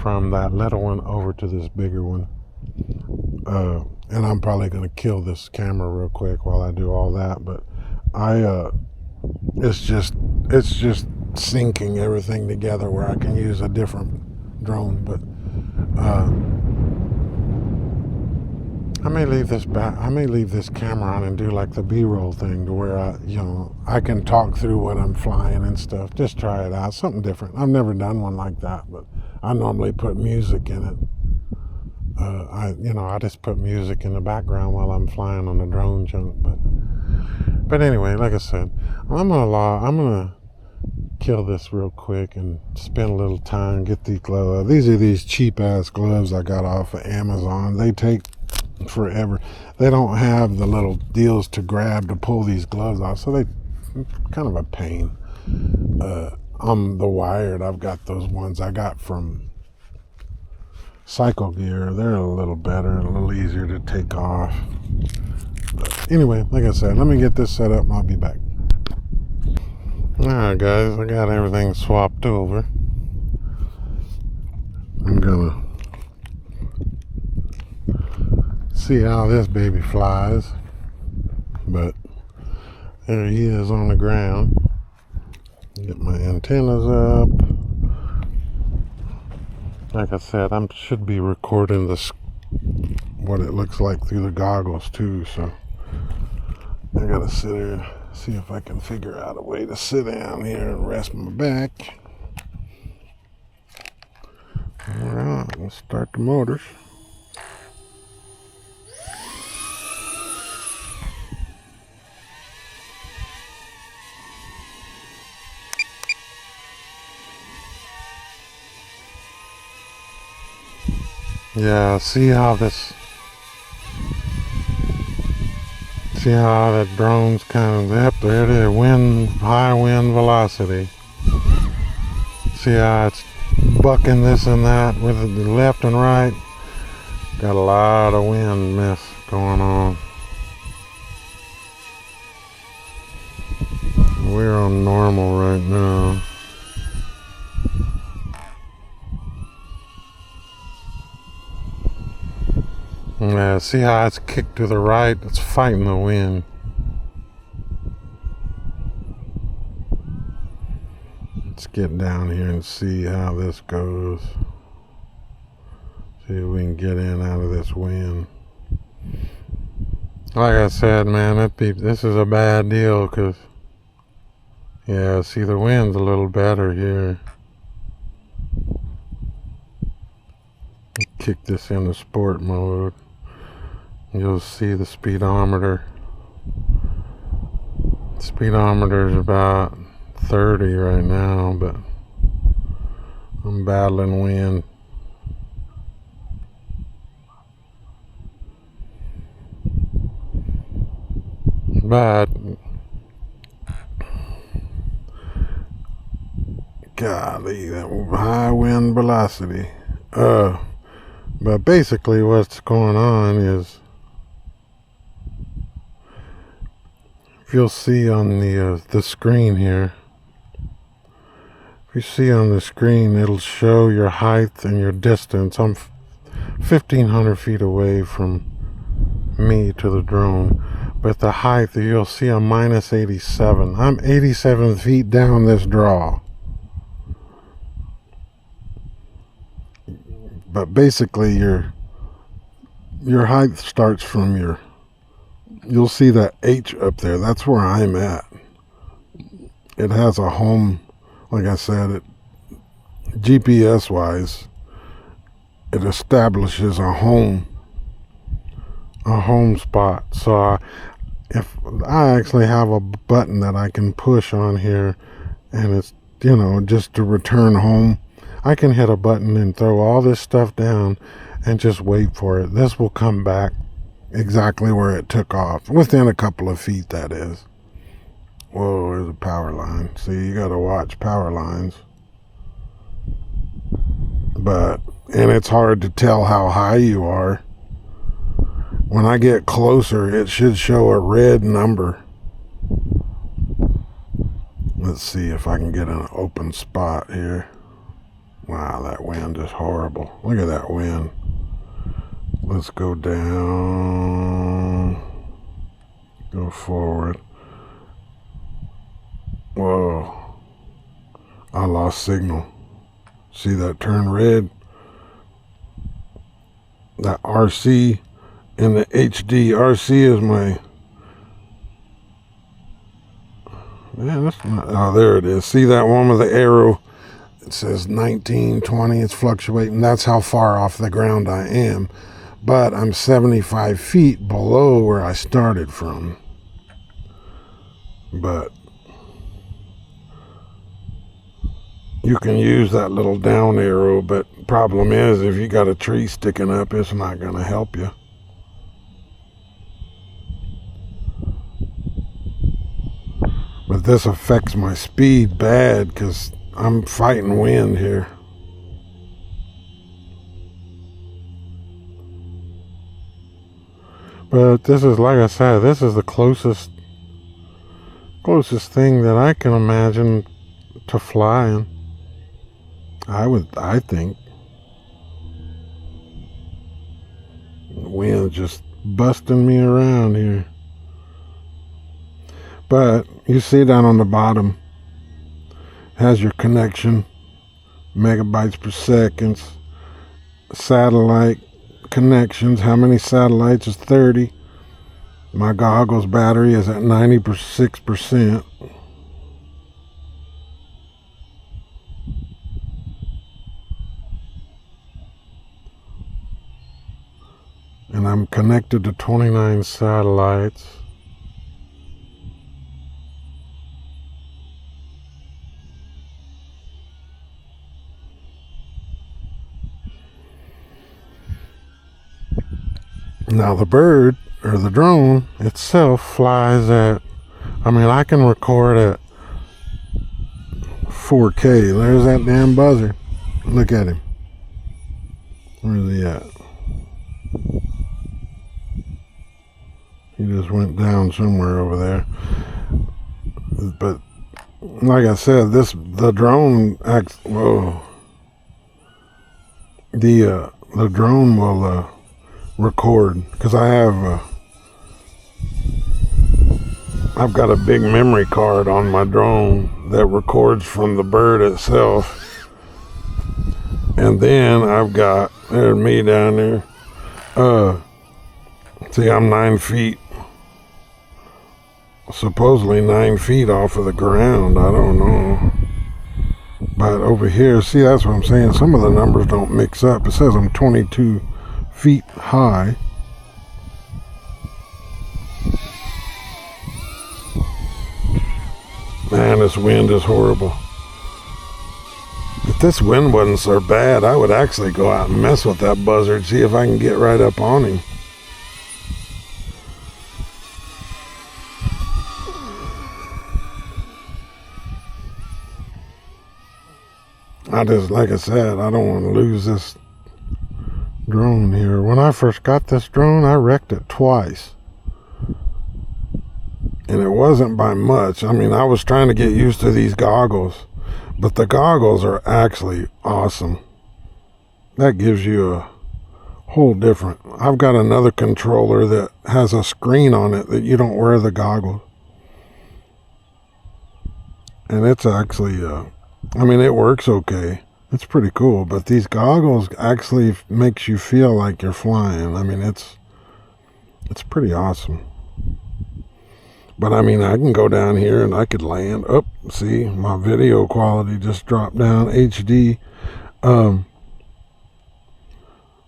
from that little one over to this bigger one. And I'm probably going to kill this camera real quick while I do all that, but it's just syncing everything together where I can use a different drone. But I may leave this camera on and do like the B-roll thing to where I can talk through what I'm flying and stuff. Just try it out, something different. I've never done one like that, but I normally put music in it. I just put music in the background while I'm flying on the drone junk. But anyway, like I said, I'm gonna kill this real quick and spend a little time, get these gloves. These are these cheap ass gloves I got off of Amazon. They take forever. They don't have the little deals to grab to pull these gloves off, so they kind of a pain. On the wired, I've got those ones I got from Cycle Gear. They're a little better and a little easier to take off. But anyway, like I said, let me get this set up and I'll be back. Alright guys, I got everything swapped over. I'm gonna see how this baby flies. But there he is on the ground. Get my antennas up. Like I said, I should be recording this, what it looks like through the goggles too, so I gotta sit here, see if I can figure out a way to sit down here and rest my back. Alright, let's start the motors. Yeah, see how that drone's kind of up there. It is high wind velocity. See how it's bucking this and that with the left and right. Got a lot of wind mess going on. We're on normal right now. Yeah, see how it's kicked to the right? It's fighting the wind. Let's get down here and see how this goes. See if we can get in out of this wind. Like I said, man, this is a bad deal, because, yeah, see, the wind's a little better here. Kick this into sport mode. You'll see the speedometer. The speedometer's about 30 right now, but I'm battling wind. But golly, that high wind velocity. But basically what's going on is, if you'll see on the screen here, if you see on the screen, it'll show your height and your distance. I'm 1,500 feet away from me to the drone, but the height, you'll see I'm minus 87. I'm 87 feet down this draw. But basically your height starts from you'll see that H up there. That's where I'm at. It has a home, like I said, GPS wise, it establishes a home spot. So if I actually have a button that I can push on here, and it's, just to return home, I can hit a button and throw all this stuff down and just wait for it. This will come back exactly where it took off, within a couple of feet, that is. Whoa, there's a power line. See, you gotta watch power lines. And it's hard to tell how high you are. When I get closer, it should show a red number. Let's see if I can get an open spot here. Wow, that wind is horrible. Look at that wind. Let's go down. Go forward. Whoa. I lost signal. See that turn red? That RC and the HD. RC is my... Man, that's not... Oh, there it is. See that one with the arrow? It says 19, 20. It's fluctuating. That's how far off the ground I am. But I'm 75 feet below where I started from. But you can use that little down arrow, but problem is, if you got a tree sticking up, it's not going to help you. But this affects my speed bad, because I'm fighting wind here. But this is, like I said, this is the closest thing that I can imagine to flying. I think. The wind just busting me around here. But you see down on the bottom, has your connection, megabytes per second, satellite connections. How many satellites is 30? My goggles battery is at 96%. And I'm connected to 29 satellites. Now the bird, or the drone itself, flies at, I can record at 4K. There's that damn buzzer. Look at him. Where's he at? He just went down somewhere over there. But like I said, the drone acts. Whoa. The drone will record, because I've got a big memory card on my drone that records from the bird itself, and then I've got, there's me down there. See, I'm 9 feet, supposedly 9 feet off of the ground. I don't know. But over here, see, that's what I'm saying. Some of the numbers don't mix up. It says I'm 22 feet high. Man, this wind is horrible. If this wind wasn't so bad, I would actually go out and mess with that buzzard, see if I can get right up on him. Like I said, I don't want to lose this drone here. When I first got this drone, I wrecked it twice. And it wasn't by much. I was trying to get used to these goggles, but the goggles are actually awesome. That gives you a whole different. I've got another controller that has a screen on it that you don't wear the goggles. And it's actually, it works okay. It's pretty cool, but these goggles actually makes you feel like you're flying. It's pretty awesome. But I can go down here and I could land. Oh, see, my video quality just dropped down HD. But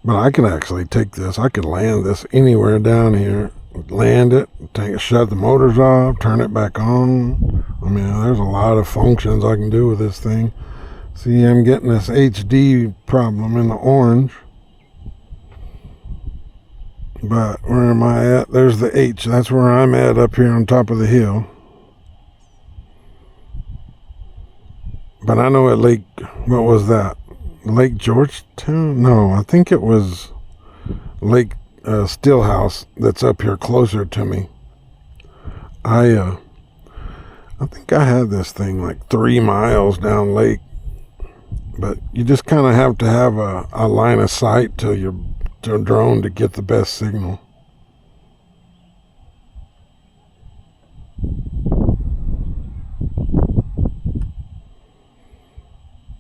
I can actually take this. I could land this anywhere down here. Land it, shut the motors off, turn it back on. There's a lot of functions I can do with this thing. See, I'm getting this HD problem in the orange. But where am I at? There's the H. That's where I'm at, up here on top of the hill. But I know at Lake, what was that? Lake Georgetown? No, I think it was Lake Stillhouse that's up here closer to me. I think I had this thing like 3 miles down lake. But you just kind of have to have a line of sight to your drone to get the best signal.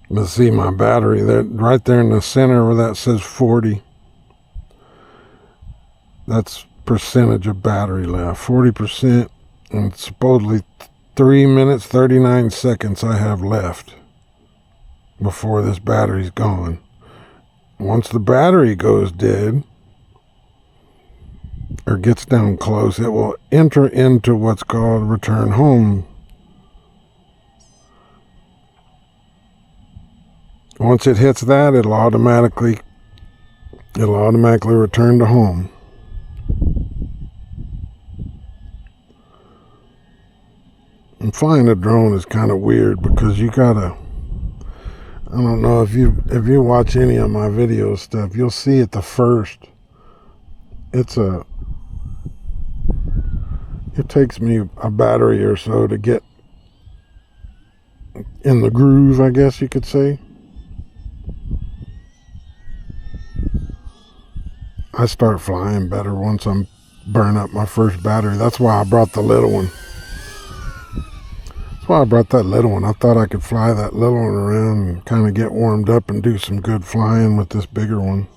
Let's see my battery there, right there in the center where that says 40. That's percentage of battery left, 40%, and supposedly 3 minutes 39 seconds I have left before this battery's gone. Once the battery goes dead or gets down close, it will enter into what's called return home. Once it hits that, it'll automatically return to home. And flying a drone is kind of weird because you gotta, I don't know if you watch any of my video stuff, you'll see at the first, it takes me a battery or so to get in the groove, I guess you could say. I start flying better once I'm burn up my first battery. That's why I brought the little one. That's why I brought that little one. I thought I could fly that little one around and kind of get warmed up and do some good flying with this bigger one.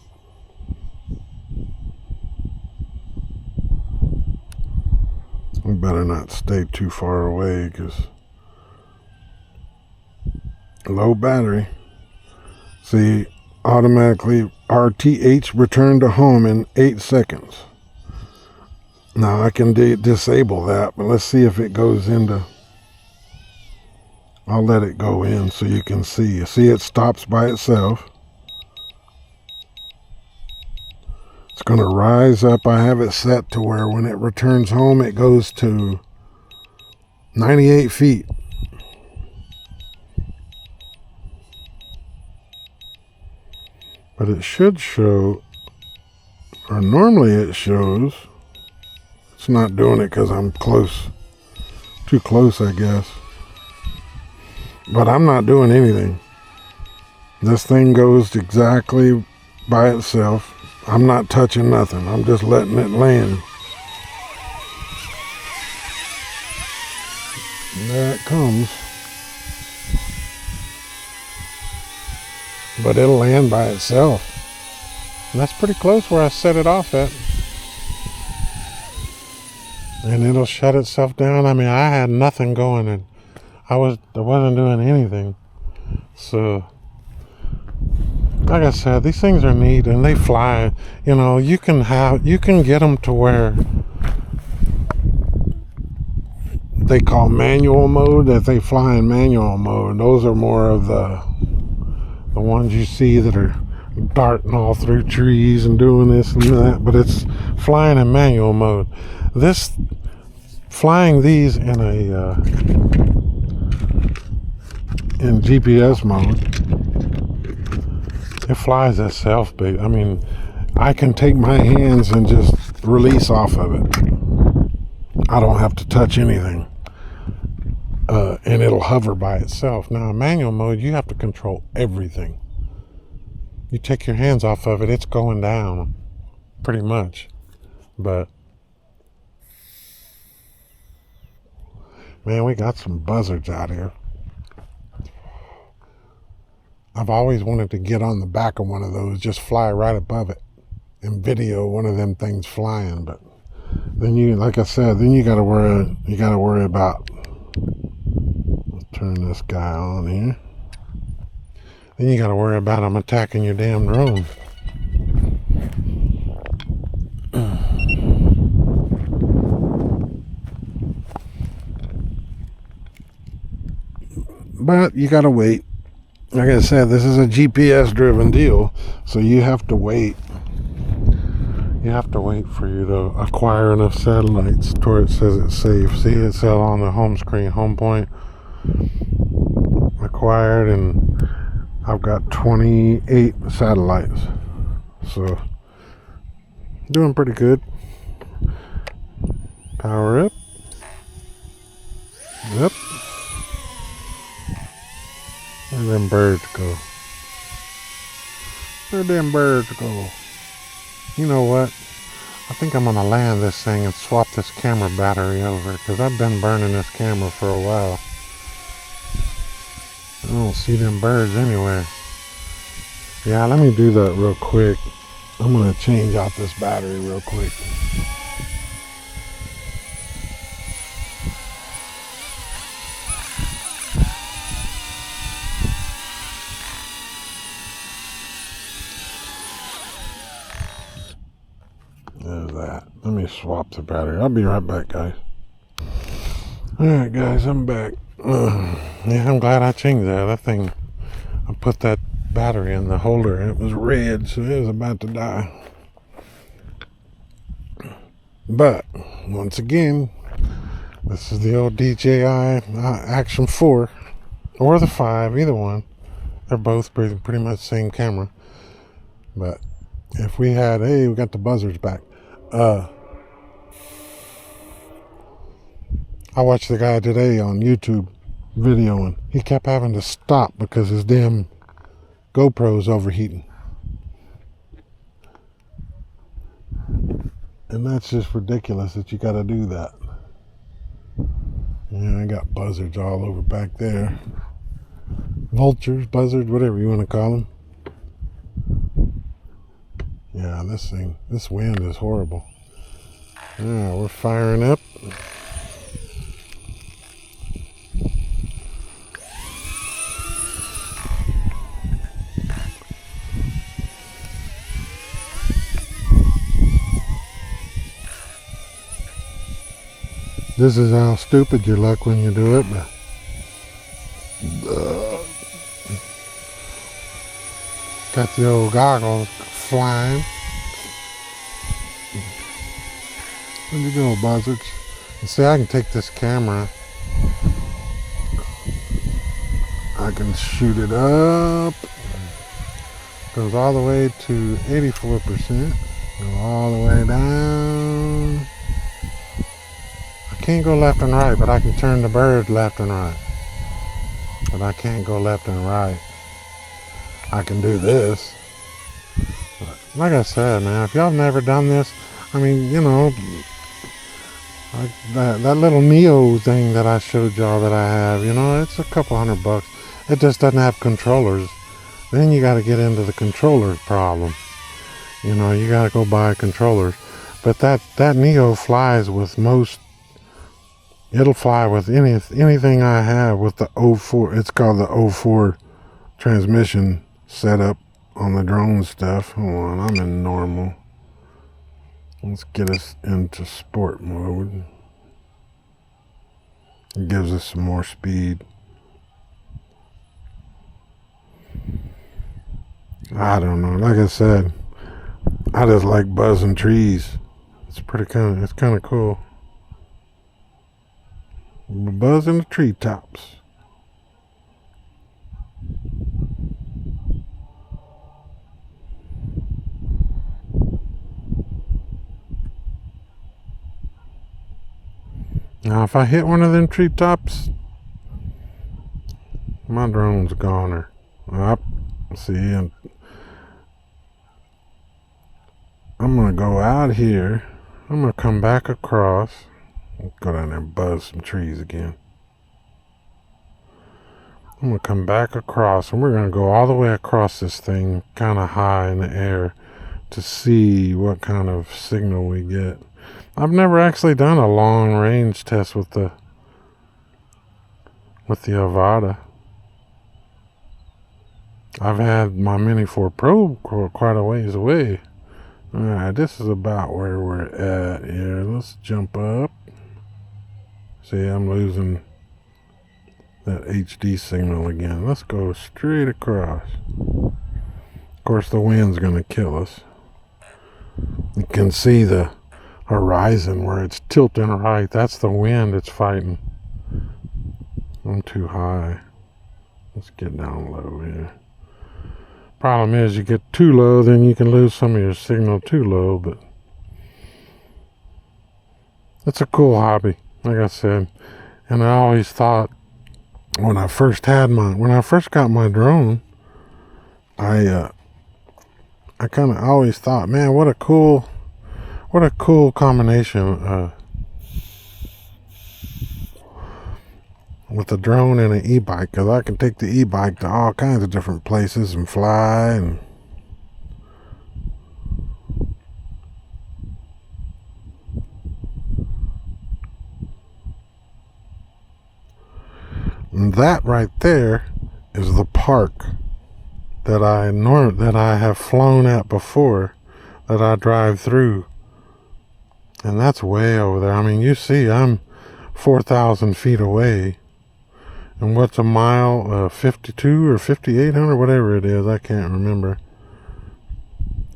We better not stay too far away because low battery. See, automatically RTH returned to home in 8 seconds. Now I can disable that, but let's see if it goes into. I'll let it go in so you can see. You see it stops by itself. It's going to rise up. I have it set to where when it returns home, it goes to 98 feet. But it should show, or normally it shows, it's not doing it because I'm close, too close I guess. But I'm not doing anything. This thing goes exactly by itself. I'm not touching nothing. I'm just letting it land. And there it comes. But it'll land by itself. And that's pretty close where I set it off at. And it'll shut itself down. I mean, I had nothing going and I wasn't doing anything. So, like I said, these things are neat and they fly. You know, you can get them to where they call manual mode, that they fly in manual mode. Those are more of the ones you see that are darting all through trees and doing this and that, but it's flying in manual mode. Flying these in in GPS mode, it flies itself big. I mean, I can take my hands and just release off of it. I don't have to touch anything. And it'll hover by itself. Now in manual mode, you have to control everything. You take your hands off of it, it's going down pretty much. But man, we got some buzzards out here. I've always wanted to get on the back of one of those, just fly right above it and video one of them things flying. But then you, like I said, then you gotta worry about, let's turn this guy on here. Then you gotta worry about them attacking your damn drone. But you gotta wait. Like I said, this is a GPS driven deal, so you have to wait. You have to wait for you to acquire enough satellites to where it says it's safe. See, it says on the home screen, home point acquired, and I've got 28 satellites. So, doing pretty good. Power up. Yep. Where them birds go? Where them birds go? You know what? I think I'm gonna land this thing and swap this camera battery over, because I've been burning this camera for a while. I don't see them birds anywhere. Yeah, let me do that real quick. I'm gonna change out this battery real quick. There's that. Let me swap the battery. I'll be right back, guys. Alright, guys, I'm back. Yeah, I'm glad I changed that. That thing, I put that battery in the holder and it was red, so it was about to die. But, once again, this is the old DJI Action 4 or the 5, either one. They're both pretty much the same camera. But if we had, hey, we got the buzzards back. I watched the guy today on YouTube videoing. He kept having to stop because his damn GoPro's overheating. And that's just ridiculous that you got to do that. Yeah, I got buzzards all over back there. Vultures, buzzards, whatever you want to call them. Yeah, this wind is horrible. Yeah, we're firing up. This is how stupid you look when you do it, but got the old goggles flying. Where you go, buzzards? You see, I can take this camera. I can shoot it up. Goes all the way to 84%. Go all the way down. I can't go left and right, but I can turn the bird left and right. But I can't go left and right. I can do this. But like I said, man, if y'all have never done this, I mean, you know, like that little Neo thing that I showed y'all that I have, you know, it's a couple $100. It just doesn't have controllers. Then you got to get into the controller problem. You know, you got to go buy controllers. But that Neo flies with most. It'll fly with anything I have with the 04. It's called the 04 transmission setup on the drone stuff. Hold on, I'm in normal. Let's get us into sport mode. It gives us some more speed. I don't know. Like I said, I just like buzzing trees. It's kind of cool. Buzzing the treetops. Now, if I hit one of them treetops, my drone's goner. Up, see, and I'm gonna go out here. I'm gonna come back across. Go down there and buzz some trees again. I'm gonna come back across, and we're gonna go all the way across this thing, kind of high in the air, to see what kind of signal we get. I've never actually done a long range test with the Avata. I've had my Mini 4 Pro quite a ways away. Alright, this is about where we're at here. Let's jump up. See, I'm losing that HD signal again. Let's go straight across. Of course, the wind's going to kill us. You can see the horizon where it's tilting right. That's the wind it's fighting. I'm too high. Let's get down low here. Problem is, you get too low, then you can lose some of your signal too low, but it's a cool hobby, like I said. And I always thought, when I first got my drone, I kind of always thought, man, what a cool combination with a drone and an e-bike, because I can take the e-bike to all kinds of different places and fly. And that right there is the park that I have flown at before, that I drive through. And that's way over there. I mean, you see, I'm 4,000 feet away. And what's a mile? 52 or 5,800, whatever it is. I can't remember.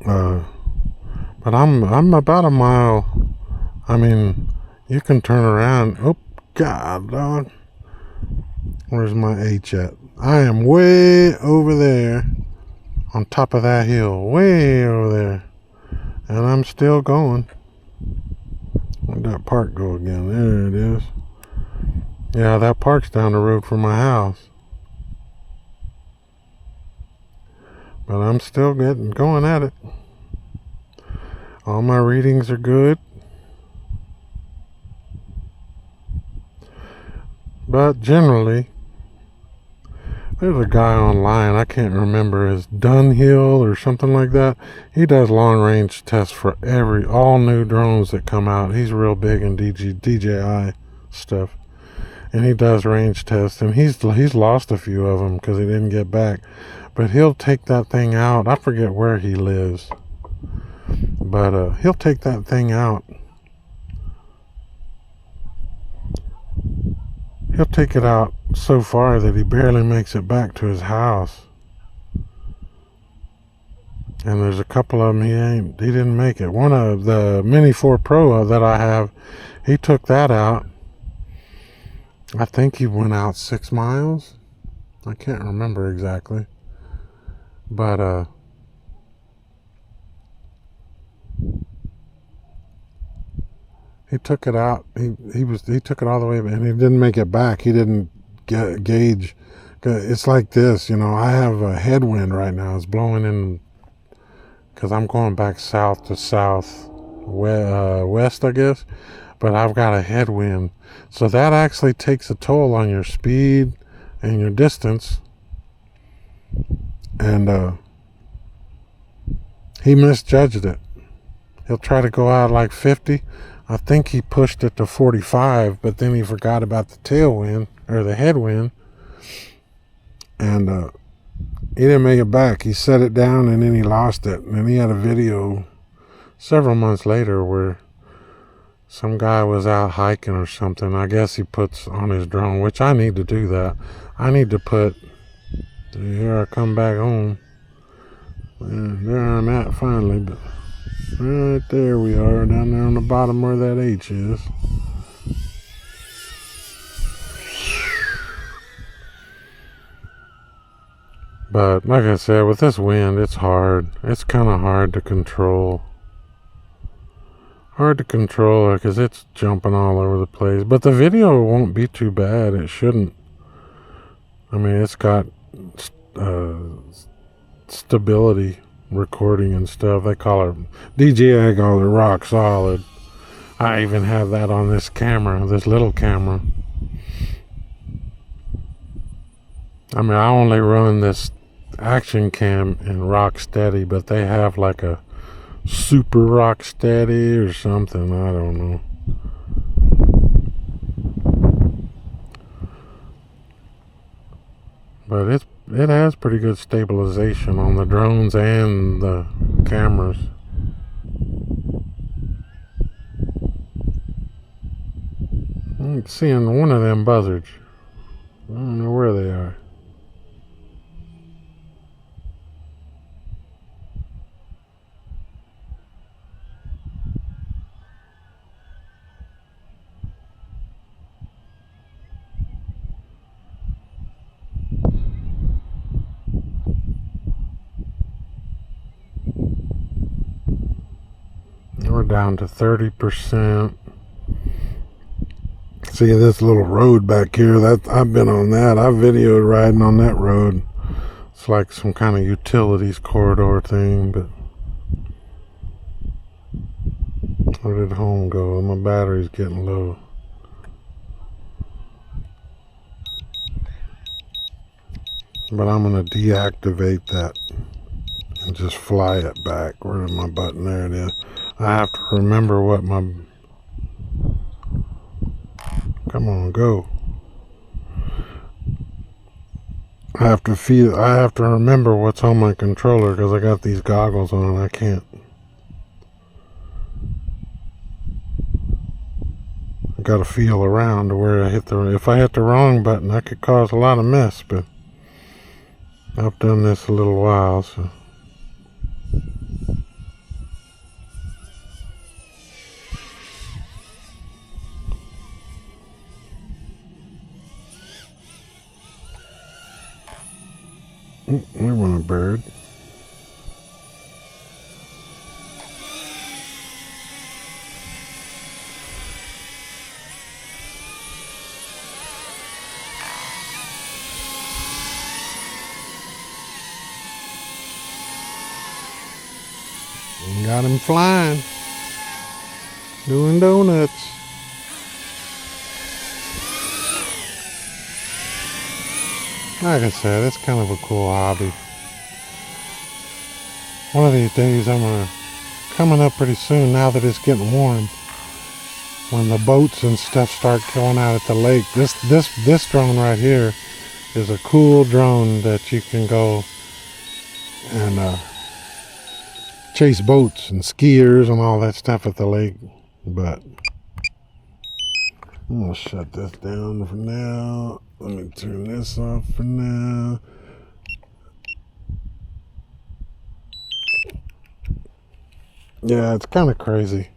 But I'm about a mile. I mean, you can turn around. Oh, God, dog. Where's my H at? I am way over there on top of that hill. Way over there. And I'm still going. Where'd that park go again? There it is. Yeah, that park's down the road from my house. But I'm still going at it. All my readings are good. But generally, there's a guy online, I can't remember, his Dunhill or something like that. He does long range tests for all new drones that come out. He's real big in DJI stuff. And he does range tests, and he's lost a few of them because he didn't get back. But he'll take that thing out. I forget where he lives. But he'll take that thing out. He'll take it out so far that he barely makes it back to his house. And there's a couple of them he didn't make it. One of the Mini 4 Pro that I have, he took that out. I think he went out 6 miles. I can't remember exactly. But he took it out. He took it all the way, and he didn't make it back. He didn't gauge. It's like this, I have a headwind right now. It's blowing in because I'm going back south to west, I guess. But I've got a headwind, so that actually takes a toll on your speed and your distance. And he misjudged it. He'll try to go out like 50. I think he pushed it to 45, but then he forgot about the tailwind or the headwind, and he didn't make it back. He set it down and then he lost it. And then he had a video several months later where some guy was out hiking or something. I guess he puts on his drone, which I need to do that. I need to put, here I come back home. And there I'm at finally, but right there we are, down there on the bottom where that H is. But like I said, with this wind, it's hard. It's kind of hard to control. Hard to control because it's jumping all over the place. But the video won't be too bad. It shouldn't. I mean, it's got stability recording and stuff. They call it, DJI call it rock solid. I even have that on this camera, this little camera. I mean, I only run this action cam in rock steady, but they have like a super rock steady or something, I don't know. But it has pretty good stabilization on the drones and the cameras. I'm seeing one of them buzzards. I don't know where they are. We're down to 30%. See this little road back here? That I've been on that. I videoed riding on that road. It's like some kind of utilities corridor thing, but where did home go? My battery's getting low. But I'm gonna deactivate that and just fly it back. Where's my button? There it is. I have to remember what my... Come on, go. I have to remember what's on my controller because I got these goggles on and I can't. I gotta feel around to where I hit if I hit the wrong button, I could cause a lot of mess, but I've done this a little while, so. We want a bird. We got him flying, doing donuts. Like I said, it's kind of a cool hobby. One of these days, coming up pretty soon. Now that it's getting warm, when the boats and stuff start going out at the lake, this drone right here is a cool drone that you can go and chase boats and skiers and all that stuff at the lake. But I'm gonna shut this down for now. Let me turn this off for now. Yeah, it's kind of crazy.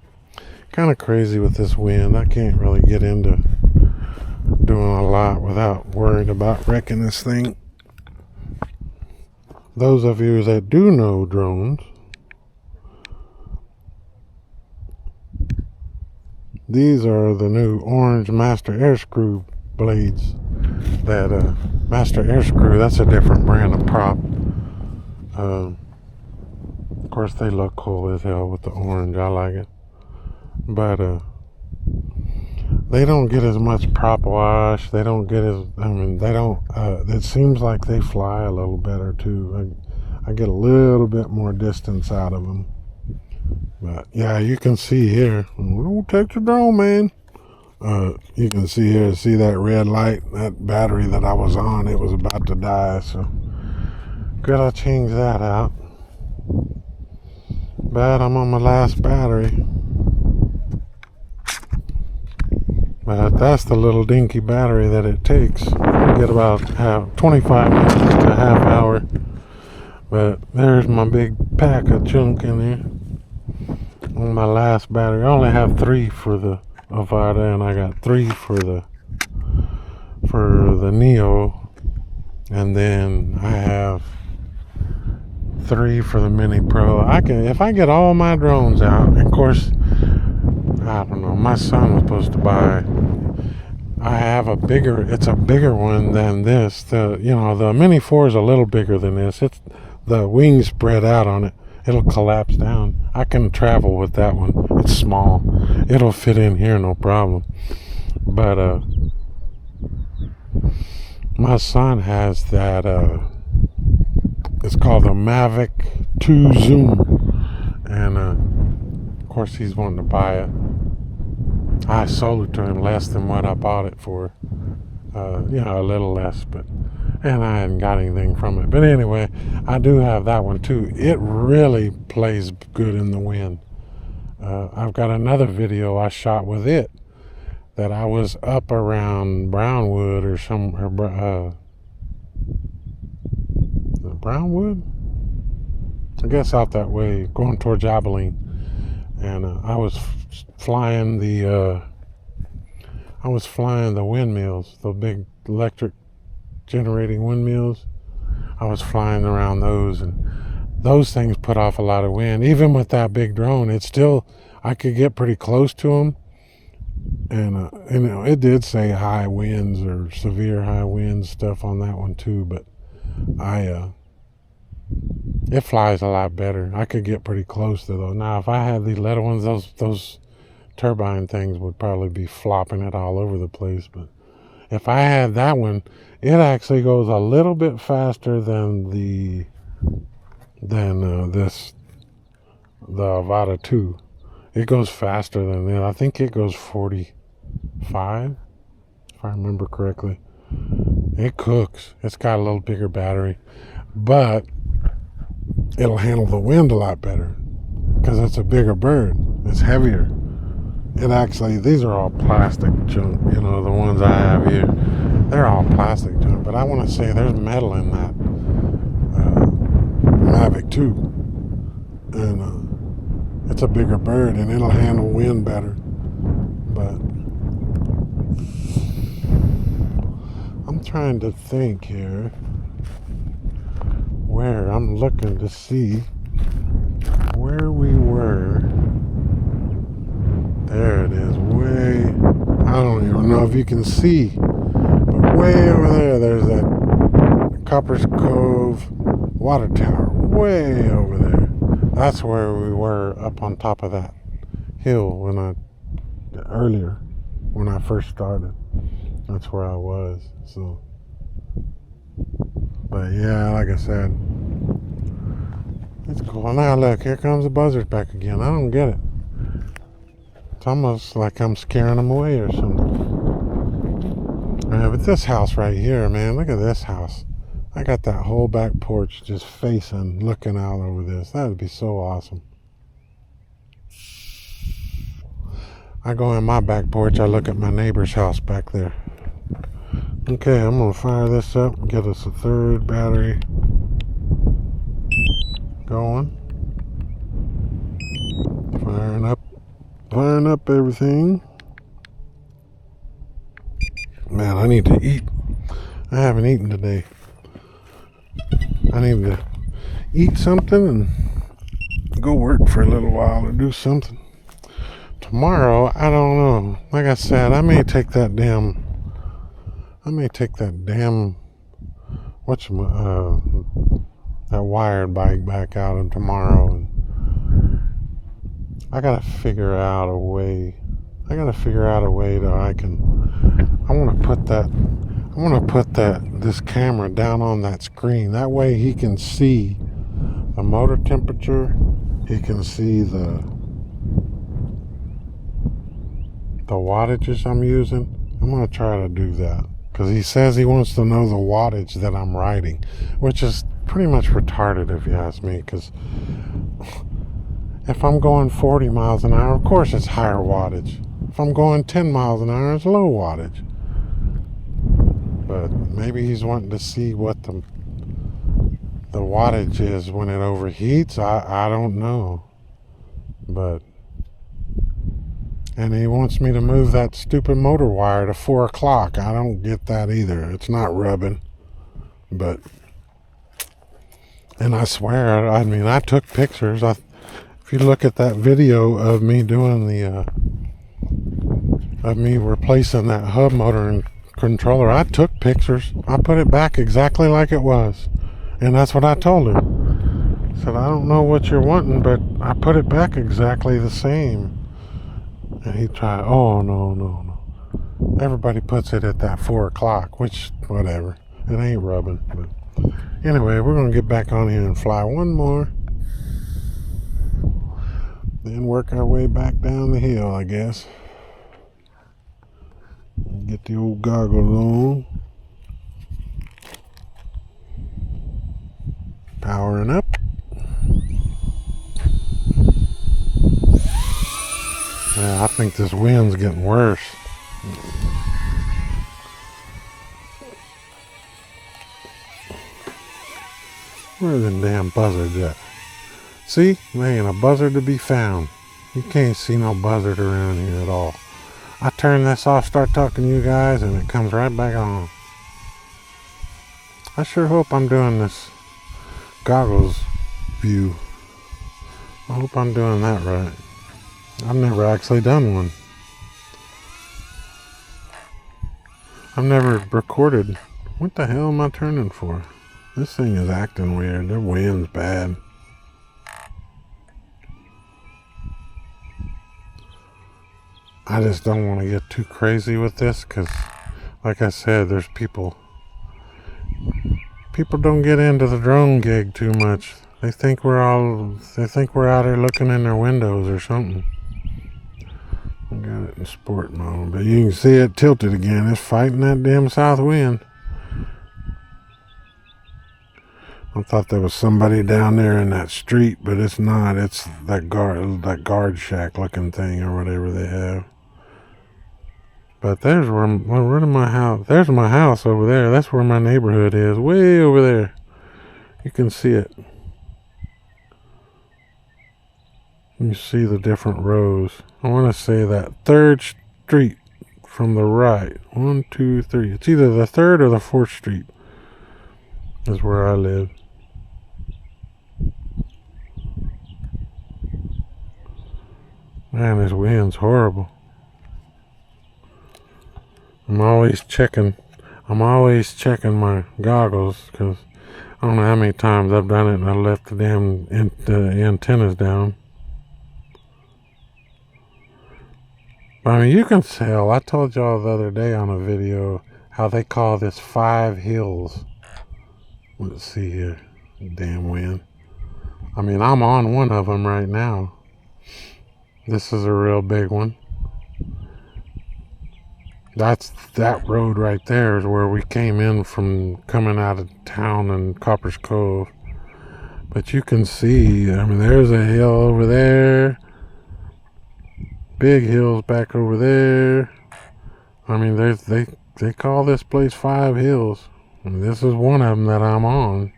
Kind of crazy with this wind. I can't really get into doing a lot without worrying about wrecking this thing. Those of you that do know drones, these are the new orange Master Air Screw blades. That Master Air Screw, that's a different brand of prop. Of course, they look cool as hell with the orange. I like it. But they don't get as much prop wash. They don't get as, they don't, it seems like they fly a little better too. I get a little bit more distance out of them. But yeah, you can see here, don't take the drone, man. You can see here, see that red light, that battery that I was on, it was about to die, so gotta change that out. But I'm on my last battery. But that's the little dinky battery that it takes. I get about 25 minutes to a half hour. But there's my big pack of junk in there. On my last battery, I only have 3 for the Avata, and I got 3 for the Neo, and then I have 3 for the Mini Pro. If I get all my drones out, and of course, I don't know, my son was supposed to buy, I have it's a bigger one than this. The Mini 4 is a little bigger than this. It's the wings spread out on it. It'll collapse down. I can travel with that one. It's small. It'll fit in here, no problem. But my son has that, it's called the Mavic 2 Zoom. And of course he's wanting to buy it. I sold it to him less than what I bought it for. A little less, and I hadn't got anything from it. But anyway, I do have that one too. It really plays good in the wind. I've got another video I shot with it that I was up around Brownwood or Brownwood? I guess out that way, going towards Abilene. And I was flying the windmills, the big electric generating windmills. I was flying around those, and those things put off a lot of wind. Even with that big drone, I could get pretty close to them, and it did say high winds or severe high winds stuff on that one too. But it flies a lot better. I could get pretty close to those. Now, if I had these little ones, those turbine things would probably be flopping it all over the place. But if I had that one, it actually goes a little bit faster than the Avata 2. It goes faster than that. I think it goes 45, if I remember correctly. It cooks. It's got a little bigger battery, but it'll handle the wind a lot better because it's a bigger bird. It's heavier. These are all plastic junk, the ones I have here. They're all plastic junk, but I want to say there's metal in that Mavic 2. And it's a bigger bird, and it'll handle wind better. But I'm trying to think here where I'm looking to see where we were. There it is, I don't even know if you can see, but way over there's that Copper's Cove water tower, way over there. That's where we were, up on top of that hill earlier when I first started. That's where I was. So But yeah, like I said, it's cool. Now look, here comes the buzzard back again. I don't get it. It's almost like I'm scaring them away or something. Yeah, but this house right here, man, look at this house. I got that whole back porch just facing, looking out over this. That would be so awesome. I go in my back porch, I look at my neighbor's house back there. Okay, I'm gonna fire this up and get us a third battery going. Firing up everything. Man, I need to eat. I haven't eaten today. I need to eat something and go work for a little while or do something. Tomorrow, I don't know. Like I said, I may take that damn that wired bike back out of tomorrow, and I gotta figure out a way that I want to put this camera down on that screen. That way he can see the motor temperature. He can see the wattages I'm using. I'm going to try to do that. Because he says he wants to know the wattage that I'm riding. Which is pretty much retarded if you ask me. Because if I'm going 40 miles an hour, of course it's higher wattage. If I'm going 10 miles an hour, it's low wattage. But maybe he's wanting to see what the wattage is when it overheats. I don't know. And he wants me to move that stupid motor wire to 4 o'clock. I don't get that either. It's not rubbing. And I swear, I mean, I took pictures. If you look at that video of me doing of me replacing that hub motor and controller, I took pictures. I put it back exactly like it was. And that's what I told him. I said, I don't know what you're wanting, but I put it back exactly the same. And he tried, oh, no. Everybody puts it at that 4 o'clock, which, whatever. It ain't rubbing. But anyway, we're going to get back on here and fly one more. Then work our way back down the hill, I guess. Get the old goggles on. Powering up. Yeah, I think this wind's getting worse. Where are the damn buzzards at? See? There ain't a buzzard to be found. You can't see no buzzard around here at all. I turn this off, start talking to you guys, and it comes right back on. I sure hope I'm doing this goggles view. I hope I'm doing that right. I've never actually done one. I've never recorded. What the hell am I turning for? This thing is acting weird. The wind's bad. I just don't want to get too crazy with this because, like I said, there's people don't get into the drone gig too much. They think we're out here looking in their windows or something. I got it in sport mode, but you can see it tilted again. It's fighting that damn south wind. I thought there was somebody down there in that street, but it's not. It's that guard shack looking thing or whatever they have. But there's where my house. There's my house over there. That's where my neighborhood is, way over there. You can see it. You see the different rows. I want to say that 3rd Street from the right. 1, 2, 3. It's either the 3rd or the 4th Street is where I live. Man, this wind's horrible. I'm always checking my goggles because I don't know how many times I've done it and I left the damn antennas down. I mean, you can tell. I told y'all the other day on a video how they call this 5 hills. Let's see here. Damn wind. I mean, I'm on one of them right now. This is a real big one. That road right there is where we came in from coming out of town in Copper's Cove. But you can see, I mean, there's a hill over there. Big hills back over there. I mean, they call this place 5 hills. And this is one of them that I'm on.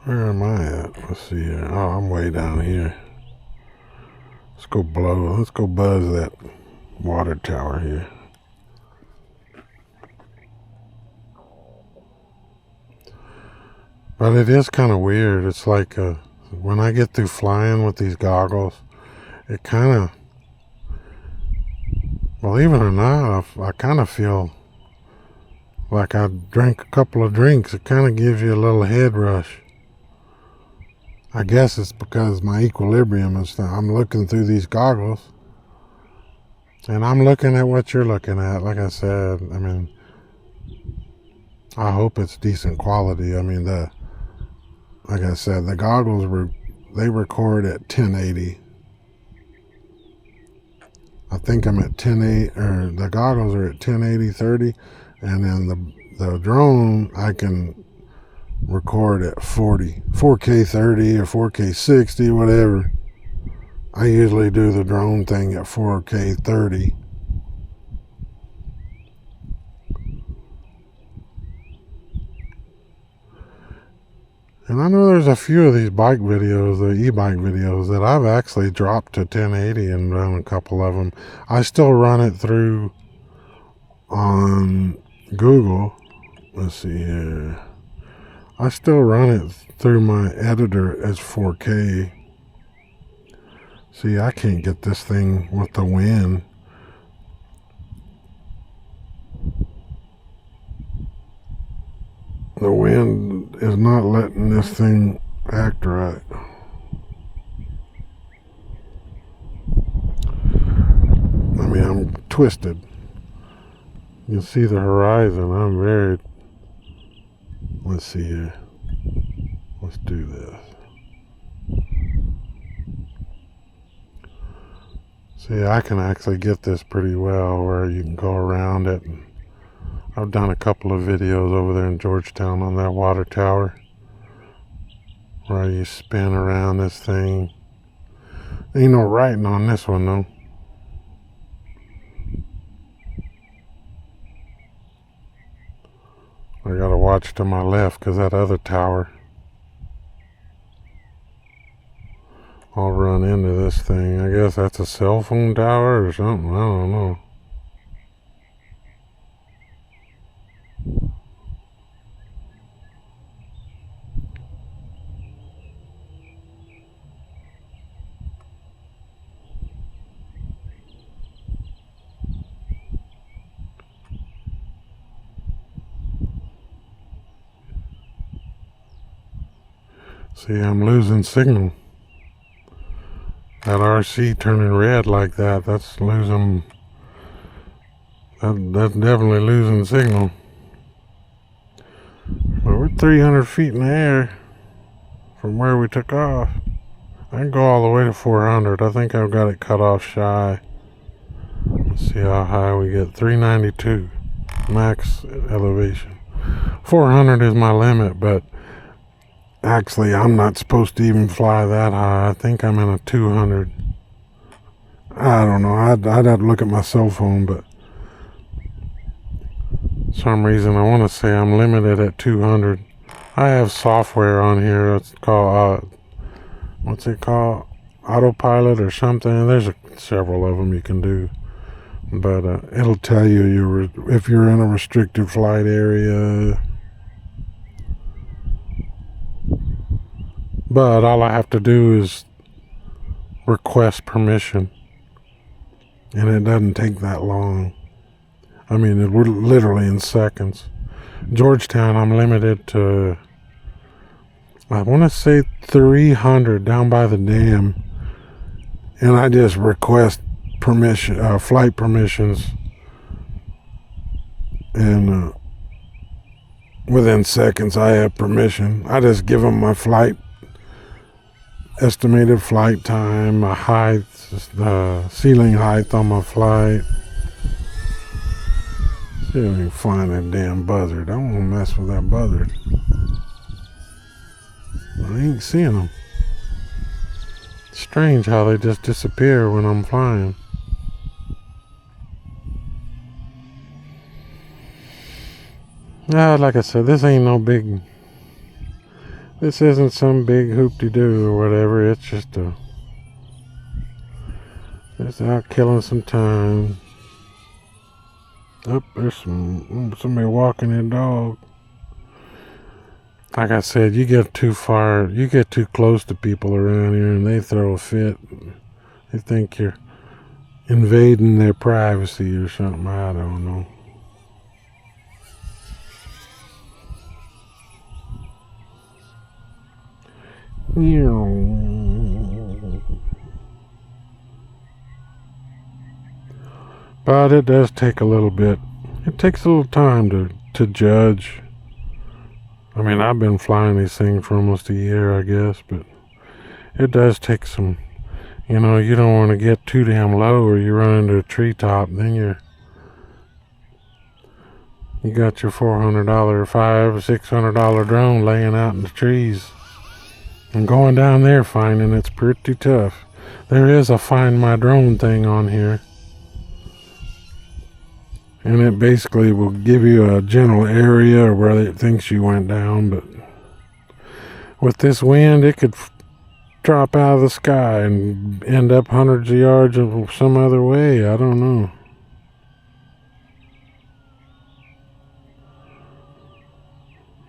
Where am I at? Let's see here. Oh, I'm way down here. Let's go buzz that water tower here. But it is kind of weird. It's like when I get through flying with these goggles, it kind of, believe it or not, I kind of feel like I drank a couple of drinks. It kind of gives you a little head rush. I guess it's because my equilibrium is, I'm looking through these goggles and I'm looking at what you're looking at. Like I said, I mean, I hope it's decent quality. I mean, like I said, the goggles they record at 1080. I think I'm at 1080, or the goggles are at 1080/30, and then the drone I can record at 4K 30 or 4K 60, whatever. I usually do the drone thing at 4K 30. And I know there's a few of these bike videos, the e-bike videos, that I've actually dropped to 1080 and done a couple of them. I still run it through on Google. Let's see here. I still run it through my editor as 4K. See, I can't get this thing with the wind. The wind is not letting this thing act right. I mean, I'm twisted. You can see the horizon. I'm very... Let's see here. Let's do this. See, I can actually get this pretty well where you can go around it. I've done a couple of videos over there in Georgetown on that water tower where you spin around this thing. Ain't no writing on this one though. I gotta watch to my left because that other tower, I'll run into this thing. I guess that's a cell phone tower or something. I don't know. See, I'm losing signal. That RC turning red like that, that's losing, that's definitely losing signal. But we're 300 feet in the air from where we took off. I can go all the way to 400. I think I've got it cut off shy. Let's see how high we get. 392 max elevation. 400 is my limit, but actually, I'm not supposed to even fly that high. I think I'm in a 200. I don't know. I'd have to look at my cell phone, but for some reason I want to say I'm limited at 200. I have software on here that's called, what's it called? Autopilot or something. There's several of them you can do. But it'll tell you if you're in a restricted flight area. But all I have to do is request permission. And it doesn't take that long. I mean, we're literally in seconds. Georgetown, I'm limited to, I want to say 300 down by the dam. And I just request permission, flight permissions. And within seconds, I have permission. I just give them my estimated flight time, my height, ceiling height on my flight. See if I can find that damn buzzard. I don't want to mess with that buzzard. I ain't seeing them. Strange how they just disappear when I'm flying. Like I said, this isn't some big hoop-de-doo or whatever. It's just out killing some time. Oh, there's somebody walking their dog. Like I said, you get too close to people around here and they throw a fit. They think you're invading their privacy or something. I don't know. But it does take a little bit. It takes a little time to judge. I mean, I've been flying these things for almost a year, I guess, but it does take some, you don't want to get too damn low or you run into a treetop, then you got your $400, $500 or $600 drone laying out in the trees. And going down there finding it's pretty tough. There is a Find My Drone thing on here. And it basically will give you a general area where it thinks you went down. But with this wind, it could drop out of the sky and end up hundreds of yards some other way. I don't know.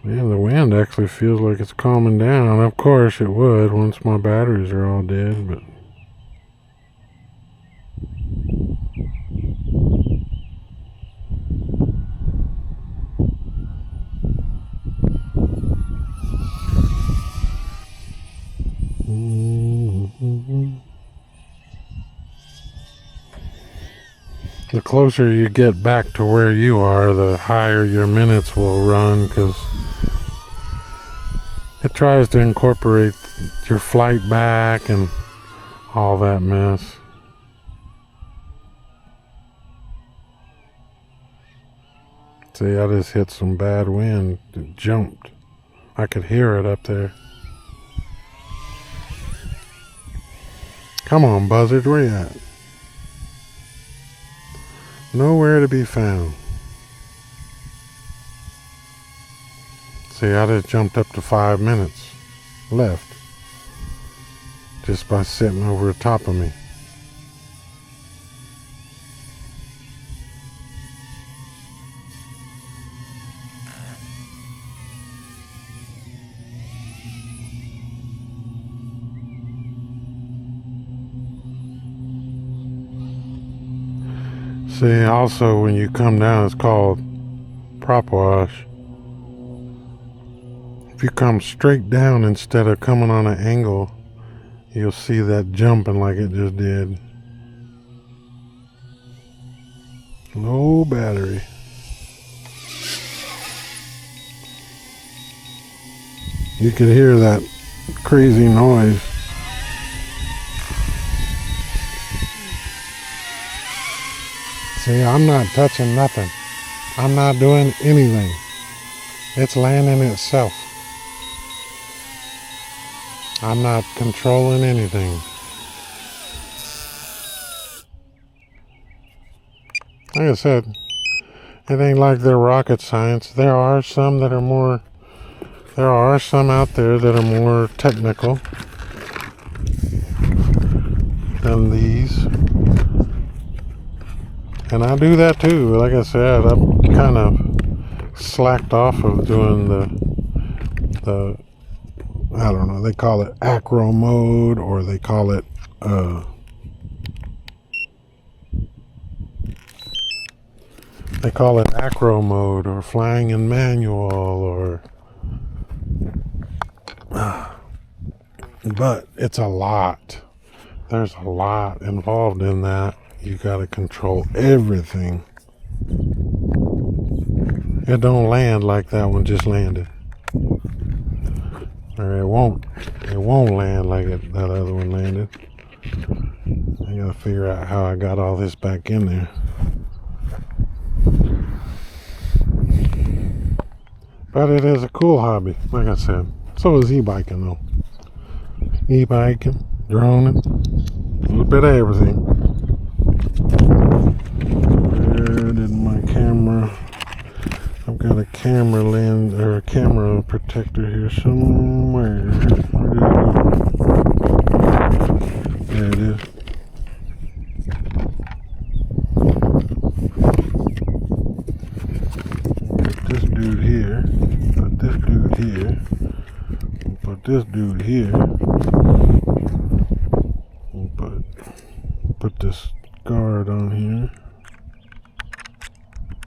Yeah, the wind actually feels like it's calming down. Of course it would once my batteries are all dead, but the closer you get back to where you are, the higher your minutes will run, because it tries to incorporate your flight back and all that mess. See, I just hit some bad wind. It jumped. I could hear it up there. Come on, buzzard, where you at? Nowhere to be found. See, I just jumped up to 5 minutes left just by sitting over the top of me. See, also when you come down, it's called prop wash. If you come straight down instead of coming on an angle, you'll see that jumping like it just did. Low battery. You could hear that crazy noise. See, I'm not touching nothing. I'm not doing anything. It's landing itself. I'm not controlling anything. Like I said, it ain't like they're rocket science. There are some out there that are more technical than these. And I do that too. Like I said, I've kind of slacked off of doing the I don't know, they call it acro mode, or they call it acro mode, or flying in manual, or but it's a lot. There's a lot involved in that. You got to control everything. It don't land like that one just landed. Or it won't land like that other one landed. I gotta figure out how I got all this back in there. But it is a cool hobby, like I said. So is e-biking though. E-biking, droning, a little bit of everything. Where did my camera? I've got a camera lens or a camera protector here somewhere. Where did it go? There it is. Put this dude here. Put this dude here. Put this dude here. Put this guard on here.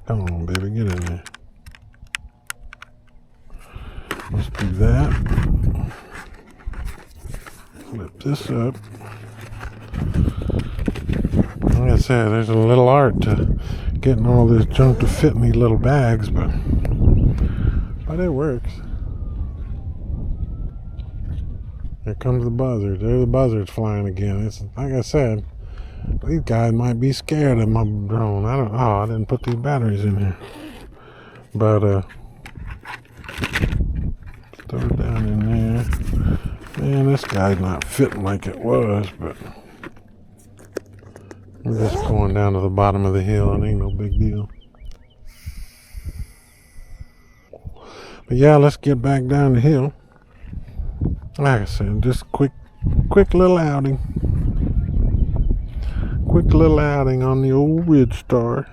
Come on, baby, get in there. Let's do that. Flip this up. Like I said, there's a little art to getting all this junk to fit in these little bags, but it works. Here comes the buzzard. There the buzzards flying again. It's like I said, these guys might be scared of my drone. I didn't put these batteries in here. But throw it down in there. Man, this guy's not fitting like it was, but I'm just going down to the bottom of the hill. It ain't no big deal. But yeah, let's get back down the hill. Like I said, just quick little outing. Quick little outing on the old Ridstar.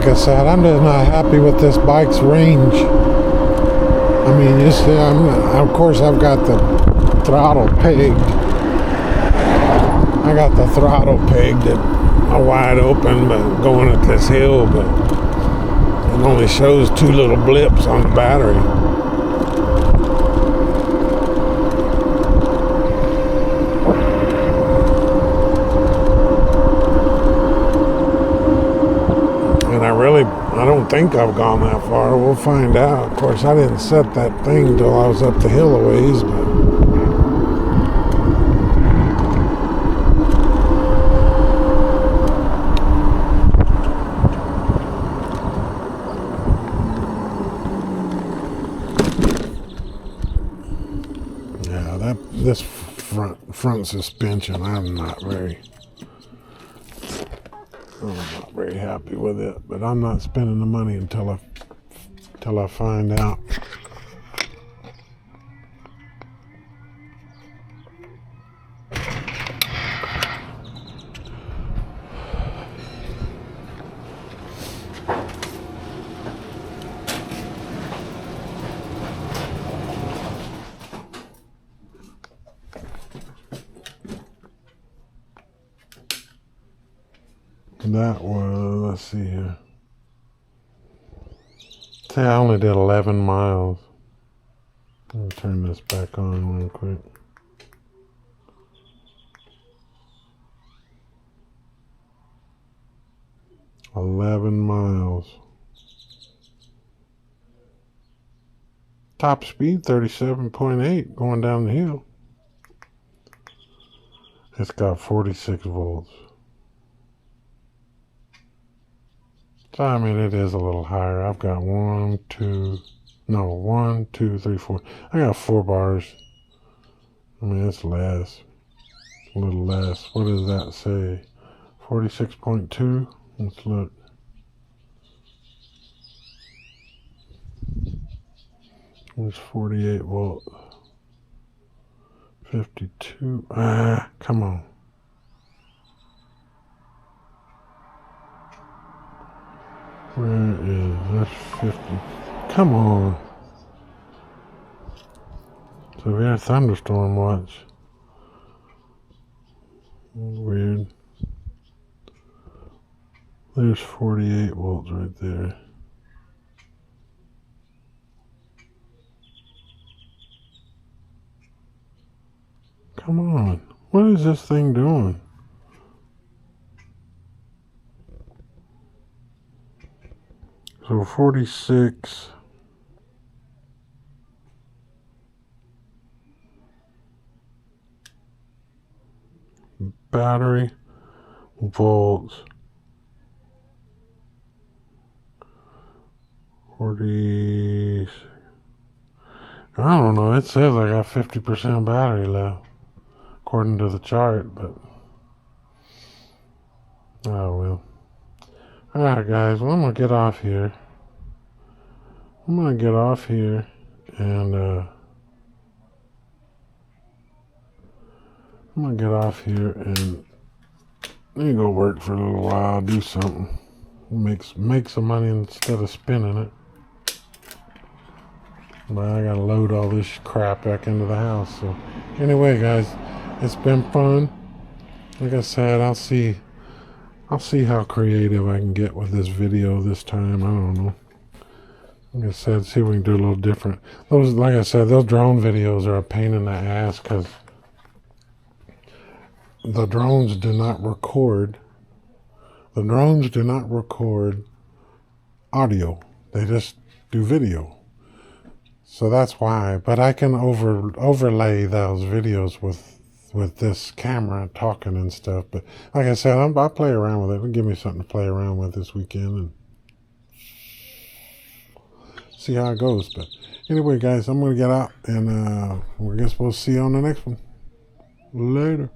I said, I'm just not happy with this bike's range. I mean, you see, of course I've got the throttle pegged. I got the throttle pegged at wide open, but going at this hill, but it only shows 2 little blips on the battery. And I don't think I've gone that far. We'll find out. Of course, I didn't set that thing till I was up the hill a ways, but yeah, this front suspension, I'm not very happy with it, but I'm not spending the money until I find out. That was, let's see here. See, I only did 11 miles. I'll turn this back on real quick. $11 miles. Top speed 37.8 going down the hill. It's got 46 volts. So, I mean, it is a little higher. I've got 1, 2, 3, 4. I got 4 bars. I mean, it's less. A little less. What does that say? 46.2? Let's look. It's 48 volt. 52. Come on. Where is that's 50? Come on. So we had a thunderstorm watch. Weird. There's 48 volts right there. Come on. What is this thing doing? So 46. Battery volts. 40. I don't know. It says I got 50% battery left, according to the chart, but oh well. Alright guys, well I'm gonna get off here. And I'm gonna get off here and go work for a little while, do something. Make some money instead of spending it. But I gotta load all this crap back into the house. So anyway guys, it's been fun. Like I said, I'll see how creative I can get with this video this time. I don't know. Like I said, see if we can do a little different. Like I said, those drone videos are a pain in the ass because the drones do not record. The drones do not record audio. They just do video. So that's why. But I can overlay those videos with this camera talking and stuff. But like I said, I'll play around with it. It'll give me something to play around with this weekend and see how it goes. But anyway, guys, I'm going to get out and we're supposed to see you on the next one. Later.